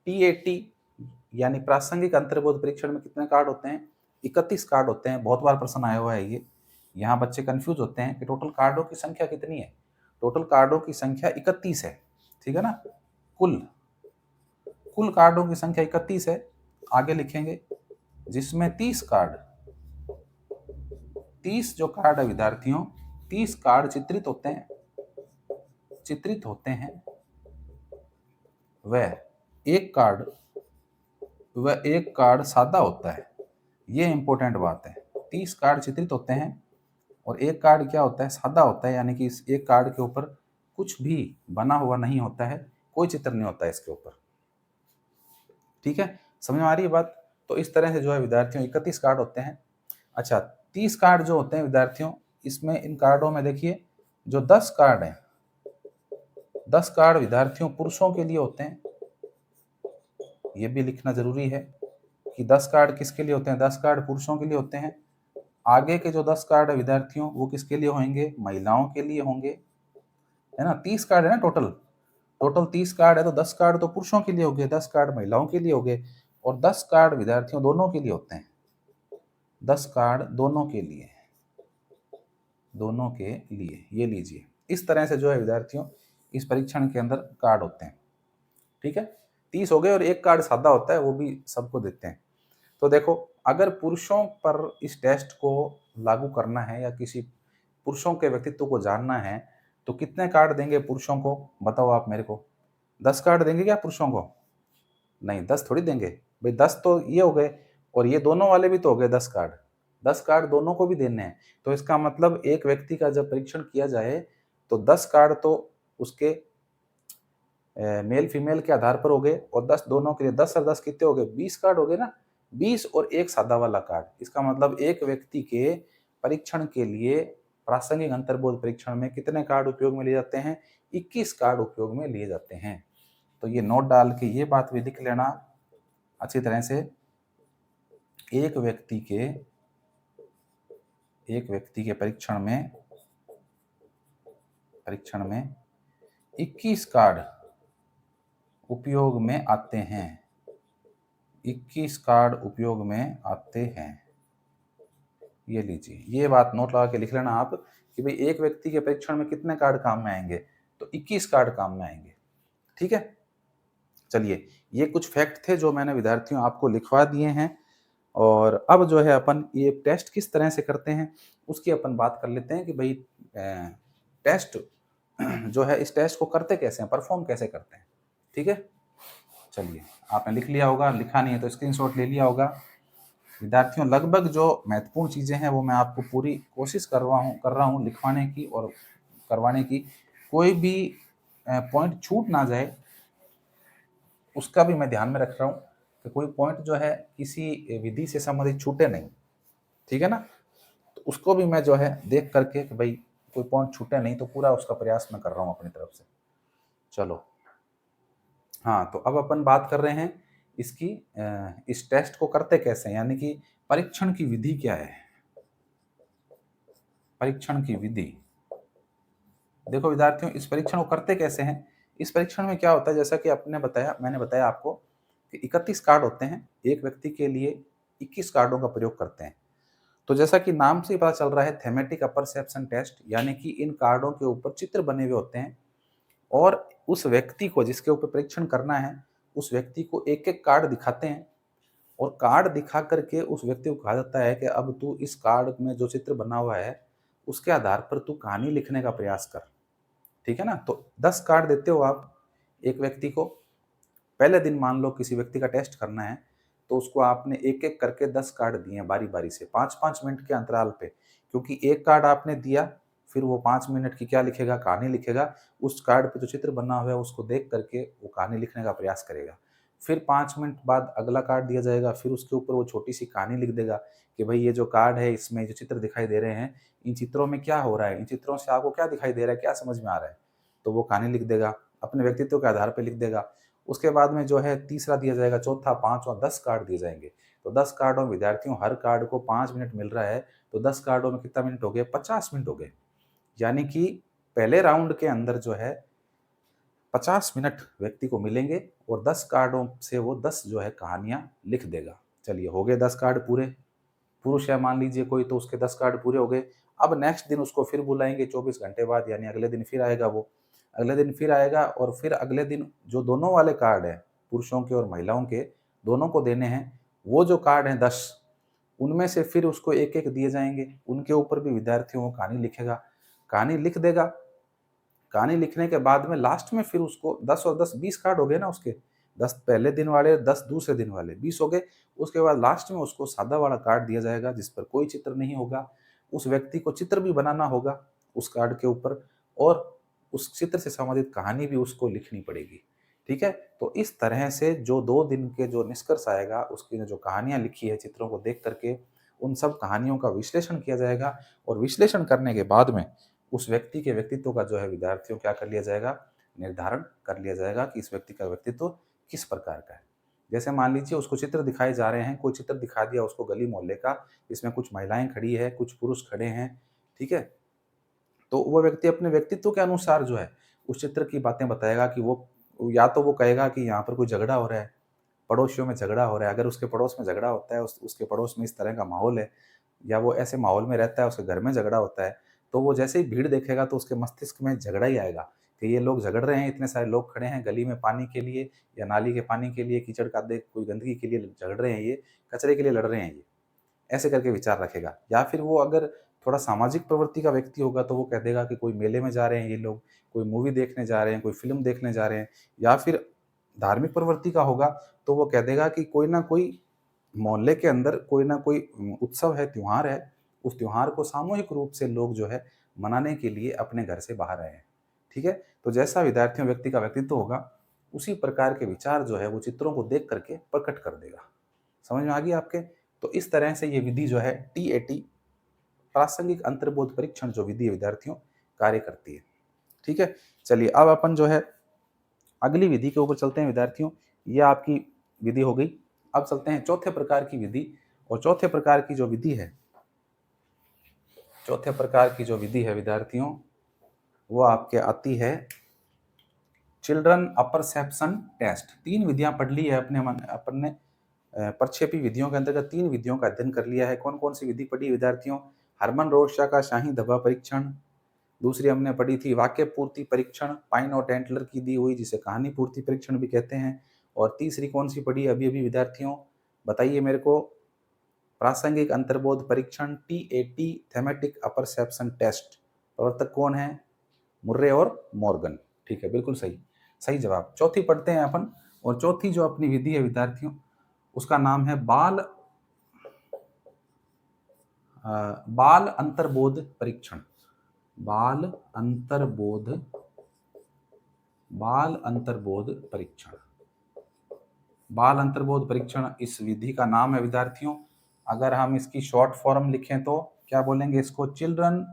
टीएटी यानी प्रासंगिक अंतर्बोध परीक्षण में कितने कार्ड होते हैं? 31 कार्ड होते हैं। बहुत बार प्रश्न आया हुआ है ये, यहाँ बच्चे कंफ्यूज होते हैं कि टोटल कार्डों की संख्या कितनी है। टोटल कार्डों की संख्या 31 है, ठीक है ना। कुल कार्डों की संख्या 31 है। आगे लिखेंगे, जिसमें 30 कार्ड, 30 जो कार्ड है विद्यार्थियों, 30 कार्ड चित्रित होते हैं, वह एक कार्ड सादा होता है। ये इंपॉर्टेंट बात है। 30 कार्ड चित्रित होते हैं और एक कार्ड क्या होता है? सादा होता है, यानी कि इस एक कार्ड के ऊपर कुछ भी बना हुआ नहीं होता है, कोई चित्र नहीं होता है इसके ऊपर। ठीक है, समझ में आ रही है बात? तो इस तरह से जो है विद्यार्थियों 31 कार्ड होते हैं। अच्छा, 30 कार्ड जो होते हैं विद्यार्थियों, इसमें इन कार्डों में देखिए जो 10 कार्ड हैं, 10 कार्ड विद्यार्थियों पुरुषों के लिए होते हैं। ये भी लिखना जरूरी है कि 10 कार्ड किसके लिए होते हैं? 10 कार्ड पुरुषों के लिए होते हैं। आगे के जो 10 कार्ड है विद्यार्थियों, वो किसके लिए होंगे? महिलाओं के लिए होंगे, है ना। 30 कार्ड है ना टोटल 30 कार्ड है, तो 10 कार्ड तो पुरुषों के लिए हो गए, 10 कार्ड महिलाओं के लिए हो गए, और 10 कार्ड विद्यार्थियों दोनों के लिए होते हैं। 10 कार्ड दोनों के लिए, ये लीजिए। इस तरह से जो है विद्यार्थियों इस परीक्षण के अंदर कार्ड होते हैं। ठीक है, 30 हो गए, और एक कार्ड सादा होता है, वो भी सबको देते हैं। तो देखो, अगर पुरुषों पर इस टेस्ट को लागू करना है या किसी पुरुषों के व्यक्तित्व को जानना है, तो कितने कार्ड देंगे पुरुषों को? बताओ आप मेरे को। 10 कार्ड देंगे क्या पुरुषों को? नहीं, 10 थोड़ी देंगे भाई। 10 तो ये हो गए, और ये दोनों वाले भी तो हो गए 10 कार्ड। 10 कार्ड दोनों को भी देने हैं। तो इसका मतलब एक व्यक्ति का जब परीक्षण किया जाए तो 10 कार्ड तो उसके मेल फीमेल के आधार पर हो गए, और 10 दोनों के लिए। 10 और 10 कितने हो गए? 20 कार्ड हो गए ना। 20 और एक सादा वाला कार्ड। इसका मतलब एक व्यक्ति के परीक्षण के लिए प्रासंगिक अंतर्बोध परीक्षण में कितने कार्ड उपयोग में लिए जाते हैं? 21 कार्ड उपयोग में लिए जाते हैं। तो ये नोट डाल के ये बात भी लिख लेना अच्छी तरह से। एक व्यक्ति के परीक्षण में 21 कार्ड उपयोग में आते हैं। 21 कार्ड उपयोग में आते हैं। ये लीजिए, ये बात नोट लगा के लिख लेना आप कि भाई एक व्यक्ति के परीक्षण में कितने कार्ड काम में आएंगे? तो 21 कार्ड काम में आएंगे। ठीक है, चलिए, ये कुछ फैक्ट थे जो मैंने विद्यार्थियों आपको लिखवा दिए हैं। और अब जो है अपन ये टेस्ट किस तरह से करते हैं उसकी अपन बात कर लेते हैं कि भाई टेस्ट जो है इस टेस्ट को करते कैसे हैं, परफॉर्म कैसे करते हैं। ठीक है, चलिए आपने लिख लिया होगा, लिखा नहीं है तो स्क्रीनशॉट ले लिया होगा। विद्यार्थियों लगभग जो महत्वपूर्ण चीज़ें हैं वो मैं आपको पूरी कोशिश कर रहा हूँ लिखवाने की और करवाने की। कोई भी पॉइंट छूट ना जाए उसका भी मैं ध्यान में रख रहा हूँ कि कोई पॉइंट जो है किसी विधि से संबंधित छूटे नहीं। ठीक है ना, तो उसको भी मैं जो है देख करके कि भाई कोई पॉइंट छूटे नहीं, तो पूरा उसका प्रयास मैं कर रहा हूँ अपनी तरफ से। चलो हाँ, तो अब अपन बात कर रहे हैं इसकी इस टेस्ट को करते कैसे हैं, यानी कि परीक्षण की विधि क्या है। परीक्षण की विधि, देखो विद्यार्थियों इस परीक्षण को करते कैसे हैं। इस परीक्षण में क्या होता है, जैसा कि मैंने बताया आपको कि 31 कार्ड होते हैं, एक व्यक्ति के लिए 21 कार्डों का प्रयोग करते हैं। तो जैसा कि नाम से ही पता चल रहा है, थेमेटिक अपर्सेप्शन टेस्ट, यानी कि इन कार्डों के ऊपर चित्र बने हुए होते हैं और उस व्यक्ति को जिसके ऊपर परीक्षण करना है उस व्यक्ति को एक एक कार्ड दिखाते हैं और कार्ड दिखा करके उस व्यक्ति को कहा जाता है कि अब तू इस कार्ड में जो चित्र बना हुआ है उसके आधार पर तू कहानी लिखने का प्रयास कर। ठीक है ना, तो 10 कार्ड देते हो आप एक व्यक्ति को। पहले दिन मान लो किसी व्यक्ति का टेस्ट करना है तो उसको आपने एक एक करके 10 कार्ड दिए बारी बारी से 5-5 मिनट के अंतराल पे, क्योंकि एक कार्ड आपने दिया फिर वो 5 मिनट की क्या लिखेगा, कहानी लिखेगा। उस कार्ड पे जो चित्र बना हुआ है उसको देख करके वो कहानी लिखने का प्रयास करेगा। फिर 5 मिनट बाद अगला कार्ड दिया जाएगा, फिर उसके ऊपर वो छोटी सी कहानी लिख देगा कि भाई ये जो कार्ड है इसमें जो चित्र दिखाई दे रहे हैं इन चित्रों में क्या हो रहा है, इन चित्रों से आपको क्या दिखाई दे रहा है, क्या समझ में आ रहा है। तो वो कहानी लिख देगा, अपने व्यक्तित्व के आधार पर लिख देगा। उसके बाद में जो है तीसरा दिया जाएगा, चौथा, पांचवा, 10 कार्ड दिए जाएंगे। तो 10 कार्डों विद्यार्थियों हर कार्ड को 5 मिनट मिल रहा है, तो 10 कार्डों में कितना मिनट हो गए, 50 मिनट हो गए। यानी कि पहले राउंड के अंदर जो है 50 मिनट व्यक्ति को मिलेंगे और 10 कार्डों से वो 10 जो है कहानियां लिख देगा। चलिए हो गए 10 कार्ड पूरे। पुरुष है मान लीजिए कोई, तो उसके 10 कार्ड पूरे हो गए। अब नेक्स्ट दिन उसको फिर बुलाएंगे 24 घंटे बाद, यानी अगले दिन फिर आएगा वो। अगले दिन फिर आएगा और फिर अगले दिन जो दोनों वाले कार्ड हैं पुरुषों के और महिलाओं के दोनों को देने हैं, वो जो कार्ड हैं 10, उनमें से फिर उसको एक एक दिए जाएंगे। उनके ऊपर भी विद्यार्थियों को कहानी लिखेगा, कहानी लिख देगा। कहानी लिखने के बाद में लास्ट में फिर उसको 10 और 10 20 कार्ड हो गए ना उसके, 10 पहले दिन वाले, 10 दूसरे दिन वाले, 20 हो गए। उसके बाद लास्ट में उसको सादा वाला कार्ड दिया जाएगा जिस पर कोई चित्र नहीं होगा। उस व्यक्ति को चित्र भी बनाना होगा उस कार्ड के ऊपर और उस चित्र से संबंधित कहानी भी उसको लिखनी पड़ेगी। ठीक है, तो इस तरह से जो 2 दिन के जो निष्कर्ष आएगा उसकी जो कहानियां लिखी है चित्रों को देख करके, उन सब कहानियों का विश्लेषण किया जाएगा और विश्लेषण करने के बाद में उस व्यक्ति के व्यक्तित्व का जो है विद्यार्थियों क्या कर लिया जाएगा, निर्धारण कर लिया जाएगा कि इस व्यक्ति का व्यक्तित्व किस प्रकार का है। जैसे मान लीजिए उसको चित्र दिखाए जा रहे हैं, कोई चित्र दिखा दिया उसको गली मोहल्ले का, इसमें कुछ महिलाएं खड़ी है, कुछ पुरुष खड़े हैं। ठीक है, तो वो व्यक्ति अपने व्यक्तित्व के अनुसार जो है उस चित्र की बातें बताएगा कि वो या तो वो कहेगा कि यहाँ पर कोई झगड़ा हो रहा है, पड़ोसियों में झगड़ा हो रहा है। अगर उसके पड़ोस में झगड़ा होता है, उसके पड़ोस में इस तरह का माहौल है या वो ऐसे माहौल में रहता है, उसके घर में झगड़ा होता है, तो वो जैसे ही भीड़ देखेगा तो उसके मस्तिष्क में झगड़ा ही आएगा कि ये लोग झगड़ रहे हैं, इतने सारे लोग खड़े हैं गली में पानी के लिए या नाली के पानी के लिए, कीचड़ का देख कोई गंदगी के लिए झगड़ रहे हैं, ये कचरे के लिए लड़ रहे हैं, ये ऐसे करके विचार रखेगा। या फिर वो अगर थोड़ा सामाजिक प्रवृत्ति का व्यक्ति होगा तो वो कह देगा कि कोई मेले में जा रहे हैं ये लोग, कोई मूवी देखने जा रहे हैं, कोई फ़िल्म देखने जा रहे हैं। या फिर धार्मिक प्रवृत्ति का होगा तो वो कह देगा कि कोई ना कोई मोहल्ले के अंदर कोई ना कोई उत्सव है, त्योहार है, उस त्योहार को सामूहिक रूप से लोग जो है मनाने के लिए अपने घर से बाहर आए हैं। ठीक है? तो जैसा विद्यार्थियों व्यक्ति का व्यक्तित्व होगा, उसी प्रकार के विचार जो है वो चित्रों को देख करके प्रकट कर देगा। समझ में आ गई आपके? तो इस तरह से ये विधि जो है टीएटी, प्रासंगिक अंतर्बोध परीक्षण जो विधि है विद्यार्थियों कार्य करती है। ठीक है, चलिए अब अपन जो है अगली विधि के ऊपर चलते हैं विद्यार्थियों। ये आपकी विधि हो गई। अब चलते हैं चौथे प्रकार की विधि। और चौथे प्रकार की जो विधि है, चौथे प्रकार की जो विधि है विद्यार्थियों, वो आपके आती है चिल्ड्रन अपरसेप्शन टेस्ट। 3 विधियां पढ़ ली है अपन ने प्रक्षेपी विधियों के अंतर्गत 3 विधियों का अध्ययन कर लिया है। कौन कौन सी विधि पढ़ी विद्यार्थियों? हरमन रोशा का शाही धब्बा परीक्षण, दूसरी हमने पढ़ी थी वाक्य पूर्ति परीक्षण, पाइन और टेंटलर की दी हुई, जिसे कहानी पूर्ति परीक्षण भी कहते हैं। और तीसरी कौन सी पढ़ी अभी अभी विद्यार्थियों, बताइए मेरे को? प्रासंगिक अंतर्बोध परीक्षण, टीएटी, थेमेटिक अपरसेप्शन टेस्ट। प्रवर्तक कौन है? मुर्रे और मॉर्गन। ठीक है, बिल्कुल सही, सही जवाब। चौथी पढ़ते हैं अपन, और चौथी जो अपनी विधि है विद्यार्थियों, उसका नाम है बाल अंतर्बोध परीक्षण। बाल अंतर्बोध बाल अंतर्बोध परीक्षण। बाल अंतर्बोध परीक्षण इस विधि का नाम है विद्यार्थियों। अगर हम इसकी शॉर्ट फॉर्म लिखें तो क्या बोलेंगे इसको? Children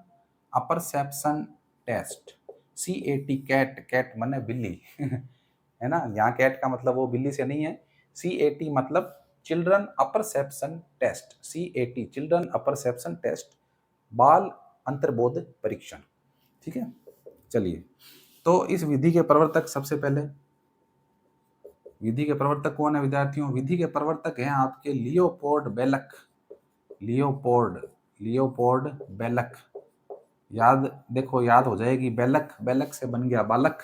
apperception test, CAT। Cat, cat माने बिल्ली है ना, यहाँ कैट का मतलब वो बिल्ली से नहीं है। CAT मतलब children apperception test, CAT children apperception test, बाल अंतर्बोध परीक्षण। ठीक है, चलिए। तो इस विधि के प्रवर्तक, सबसे पहले विधि के प्रवर्तक कौन है विद्यार्थियों? विधि के प्रवर्तक हैं आपके लियोपोल्ड बेलक। लियोपोल्ड बेलक। याद देखो, याद हो जाएगी। बेलक, बेलक से बन गया बालक।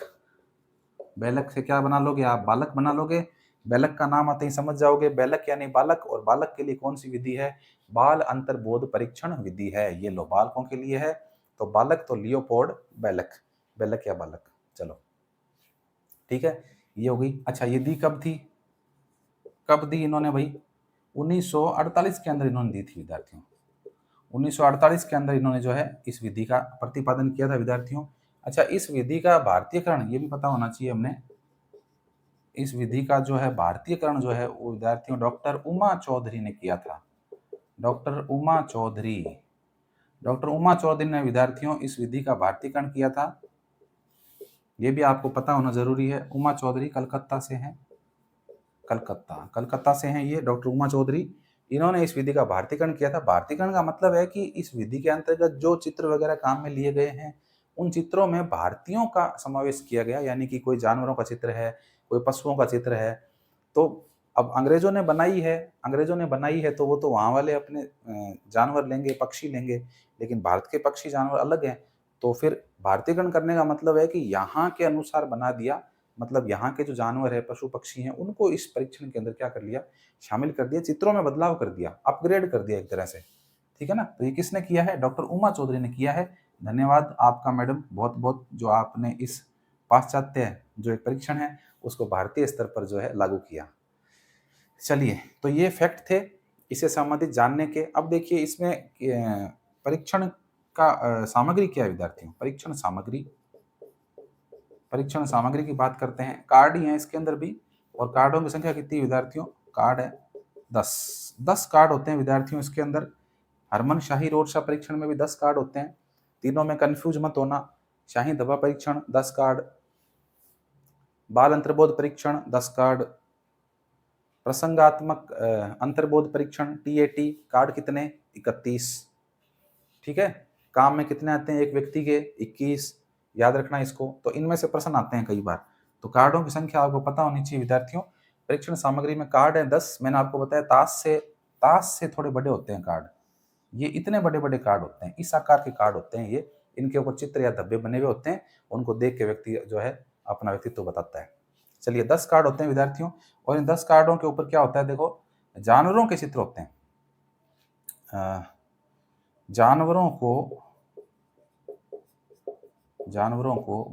बेलक से क्या बना लोगे आप? बालक बना लोगे। बेलक का नाम आते ही समझ जाओगे, बेलक यानी बालक। और बालक के लिए कौन सी विधि है? बाल अंतर्बोध परीक्षण विधि है। ये लो, बालकों के लिए है तो बालक, तो लियोपोल्ड बेलक, बेलक या बालक। चलो ठीक है, ये हो गई। अच्छा, ये दी कब थी? कब दी इन्होंने भाई? 1948 के अंदर इन्होंने दी थी विद्यार्थियों। 1948 के अंदर इन्होंने जो है इस विधि का प्रतिपादन किया था विद्यार्थियों। अच्छा, इस विधि का भारतीयकरण ये भी पता होना चाहिए हमने। इस विधि का जो है भारतीयकरण जो है वो विद्यार्थियों डॉक्टर उमा चौधरी ने किया था। डॉक्टर उमा चौधरी, डॉक्टर उमा चौधरी ने विद्यार्थियों इस विधि का भारतीयकरण किया था। ये भी आपको पता होना जरूरी है। उमा चौधरी कलकत्ता से हैं, कलकत्ता से हैं ये डॉक्टर उमा चौधरी। इन्होंने इस विधि का भारतीयकरण किया था। भारतीयकरण का मतलब है कि इस विधि के अंतर्गत जो चित्र वगैरह काम में लिए गए हैं, उन चित्रों में भारतीयों का समावेश किया गया। यानी कि कोई जानवरों का चित्र है, कोई पशुओं का चित्र है, तो अब अंग्रेजों ने बनाई है तो वो तो वहाँ वाले अपने जानवर लेंगे, पक्षी लेंगे, लेकिन भारत के पक्षी जानवर अलग हैं। तो फिर भारतीयकरण करने का मतलब है कि यहाँ के अनुसार बना दिया। मतलब यहाँ के जो जानवर है, पशु पक्षी हैं, उनको इस परीक्षण के अंदर क्या कर लिया? शामिल कर दिया, चित्रों में बदलाव कर दिया, अपग्रेड कर दिया एक तरह से। ठीक है ना? तो ये किसने किया है? डॉक्टर उमा चौधरी ने किया है। धन्यवाद आपका मैडम, बहुत बहुत, जो आपने इस पाश्चात्य जो एक परीक्षण है उसको भारतीय स्तर पर जो है लागू किया। चलिए, तो ये फैक्ट थे इससे संबंधित जानने के। अब देखिए इसमें परीक्षण का सामग्री क्या है विद्यार्थियों? परीक्षण सामग्री की बात करते हैं। कार्ड ही है इसके अंदर भी, और कार्डों की संख्या कितनी विद्यार्थियों? कार्ड है 10 कार्ड होते हैं विद्यार्थियों इसके अंदर। हरमन शाही रोरशा परीक्षण में भी 10 कार्ड होते हैं। तीनों में कंफ्यूज मत होना। शाही दवा परीक्षण 10 कार्ड, बाल अंतर्बोध परीक्षण 10 कार्ड, प्रसंगात्मक अंतर्बोध परीक्षण TAT कार्ड कितने? 31। ठीक है, काम में कितने आते हैं एक व्यक्ति के? 21। याद रखना इसको। तो इनमें से प्रश्न आते हैं कई बार, तो कार्डों की संख्या आपको पता होनी चाहिए विद्यार्थियों। परीक्षण सामग्री में कार्ड है 10। मैंने आपको बताया ताश से थोड़े बड़े होते हैं कार्ड। ये इतने बड़े बड़े कार्ड होते हैं, इस आकार के कार्ड होते हैं ये। इनके ऊपर चित्र या धब्बे बने हुए होते हैं, उनको देख के व्यक्ति जो है अपना व्यक्तित्व बताता है। चलिए, 10 कार्ड होते हैं विद्यार्थियों, और इन 10 कार्डों के ऊपर क्या होता है? देखो, जानवरों के चित्र होते हैं। जानवरों को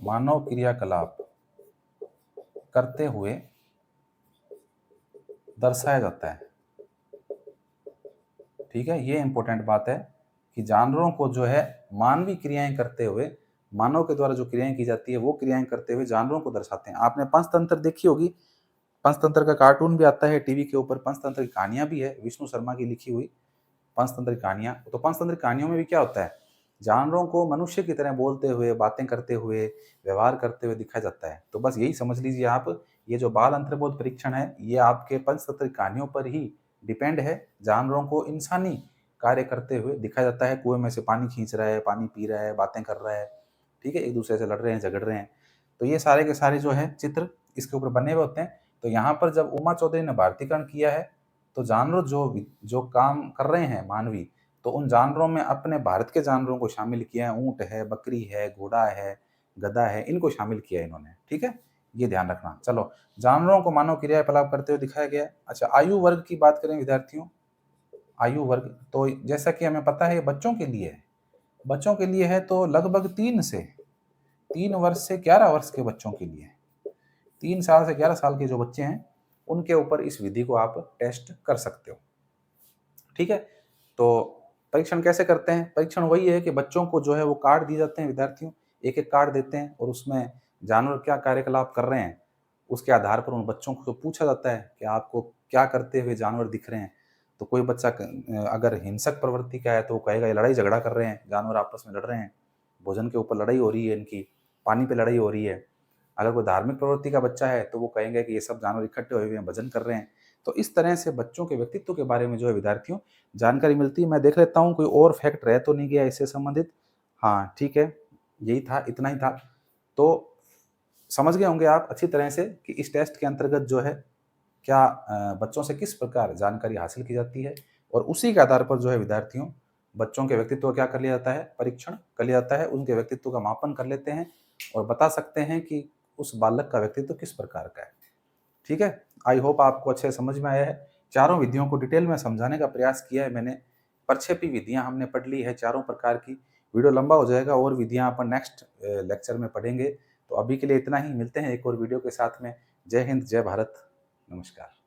मानव क्रियाकलाप करते हुए दर्शाया जाता है। ठीक है, ये इंपॉर्टेंट बात है कि जानवरों को जो है मानवीय क्रियाएं करते हुए, मानव के द्वारा जो क्रियाएं की जाती है वो क्रियाएं करते हुए जानवरों को दर्शाते हैं। आपने पंचतंत्र देखी होगी, पंचतंत्र का कार्टून भी आता है टीवी के ऊपर। पंचतंत्र की कहानियां भी है, विष्णु शर्मा की लिखी हुई पंचतंत्र कहानियां। तो पंचतंत्र कहानियों में भी क्या होता है? जानवरों को मनुष्य की तरह बोलते हुए, बातें करते हुए, व्यवहार करते हुए दिखाया जाता है। तो बस यही समझ लीजिए आप, ये जो बाल अंतर्बोध परीक्षण है ये आपके पंचतंत्र कहानियों पर ही डिपेंड है। जानवरों को इंसानी कार्य करते हुए दिखाया जाता है। कुएं में से पानी खींच रहा है, पानी पी रहा है, बातें कर रहा है, ठीक है, एक दूसरे से लड़ रहे हैं, झगड़ रहे हैं। तो ये सारे के सारे जो है चित्र इसके ऊपर बने हुए होते हैं। तो यहाँ पर जब उमा चौधरी ने भारतीयकरण किया है, तो जानवर जो काम कर रहे हैं मानवी, तो उन जानवरों में अपने भारत के जानवरों को शामिल किया है। ऊंट है, बकरी है, घोड़ा है, गधा है, इनको शामिल किया है इन्होंने। ठीक है, ये ध्यान रखना। चलो, जानवरों को मानव क्रियाकलाप करते हुए दिखाया गया। अच्छा, आयु वर्ग की बात करें विद्यार्थियों, आयु वर्ग, तो जैसा कि हमें पता है ये बच्चों के लिए है। बच्चों के लिए है तो लगभग 3 वर्ष से 11 वर्ष के बच्चों के लिए, 3 साल से 11 साल के जो बच्चे हैं उनके ऊपर इस विधि को आप टेस्ट कर सकते हो। ठीक है, तो परीक्षण कैसे करते हैं? परीक्षण वही है कि बच्चों को जो है वो कार्ड दिए जाते हैं, विद्यार्थियों एक एक कार्ड देते हैं और उसमें जानवर क्या कार्यकलाप कर रहे हैं उसके आधार पर उन बच्चों को पूछा जाता है कि आपको क्या करते हुए जानवर दिख रहे हैं। तो कोई बच्चा अगर हिंसक प्रवृत्ति का है तो वो कहेगा ये लड़ाई झगड़ा कर रहे हैं, जानवर आपस में लड़ रहे हैं, भोजन के ऊपर लड़ाई हो रही है, इनकी पानी पे लड़ाई हो रही है। अगर कोई धार्मिक प्रवृत्ति का बच्चा है तो वो कहेंगे कि ये सब जानवर इकट्ठे हुए हैं, भजन कर रहे हैं। तो इस तरह से बच्चों के व्यक्तित्व के बारे में जो है विद्यार्थियों जानकारी मिलती है। मैं देख लेता हूँ कोई और फैक्ट रह तो नहीं गया इससे संबंधित। हाँ ठीक है, यही था, इतना ही था। तो समझ गए होंगे आप अच्छी तरह से कि इस टेस्ट के अंतर्गत जो है क्या बच्चों से किस प्रकार जानकारी हासिल की जाती है और उसी के आधार पर जो है विद्यार्थियों बच्चों के व्यक्तित्व क्या कर लिया जाता है, परीक्षण कर लिया जाता है, उनके व्यक्तित्व का मापन कर लेते हैं और बता सकते हैं कि उस बालक का व्यक्तित्व किस प्रकार का है। ठीक है, आई होप आपको अच्छे समझ में आया है। चारों विधियों को डिटेल में समझाने का प्रयास किया है मैंने। परछेपी विधियां हमने पढ़ ली है चारों प्रकार की। वीडियो लंबा हो जाएगा और विधियां अपन नेक्स्ट लेक्चर में पढ़ेंगे। तो अभी के लिए इतना ही, मिलते हैं एक और वीडियो के साथ में। जय हिंद, जय भारत, नमस्कार।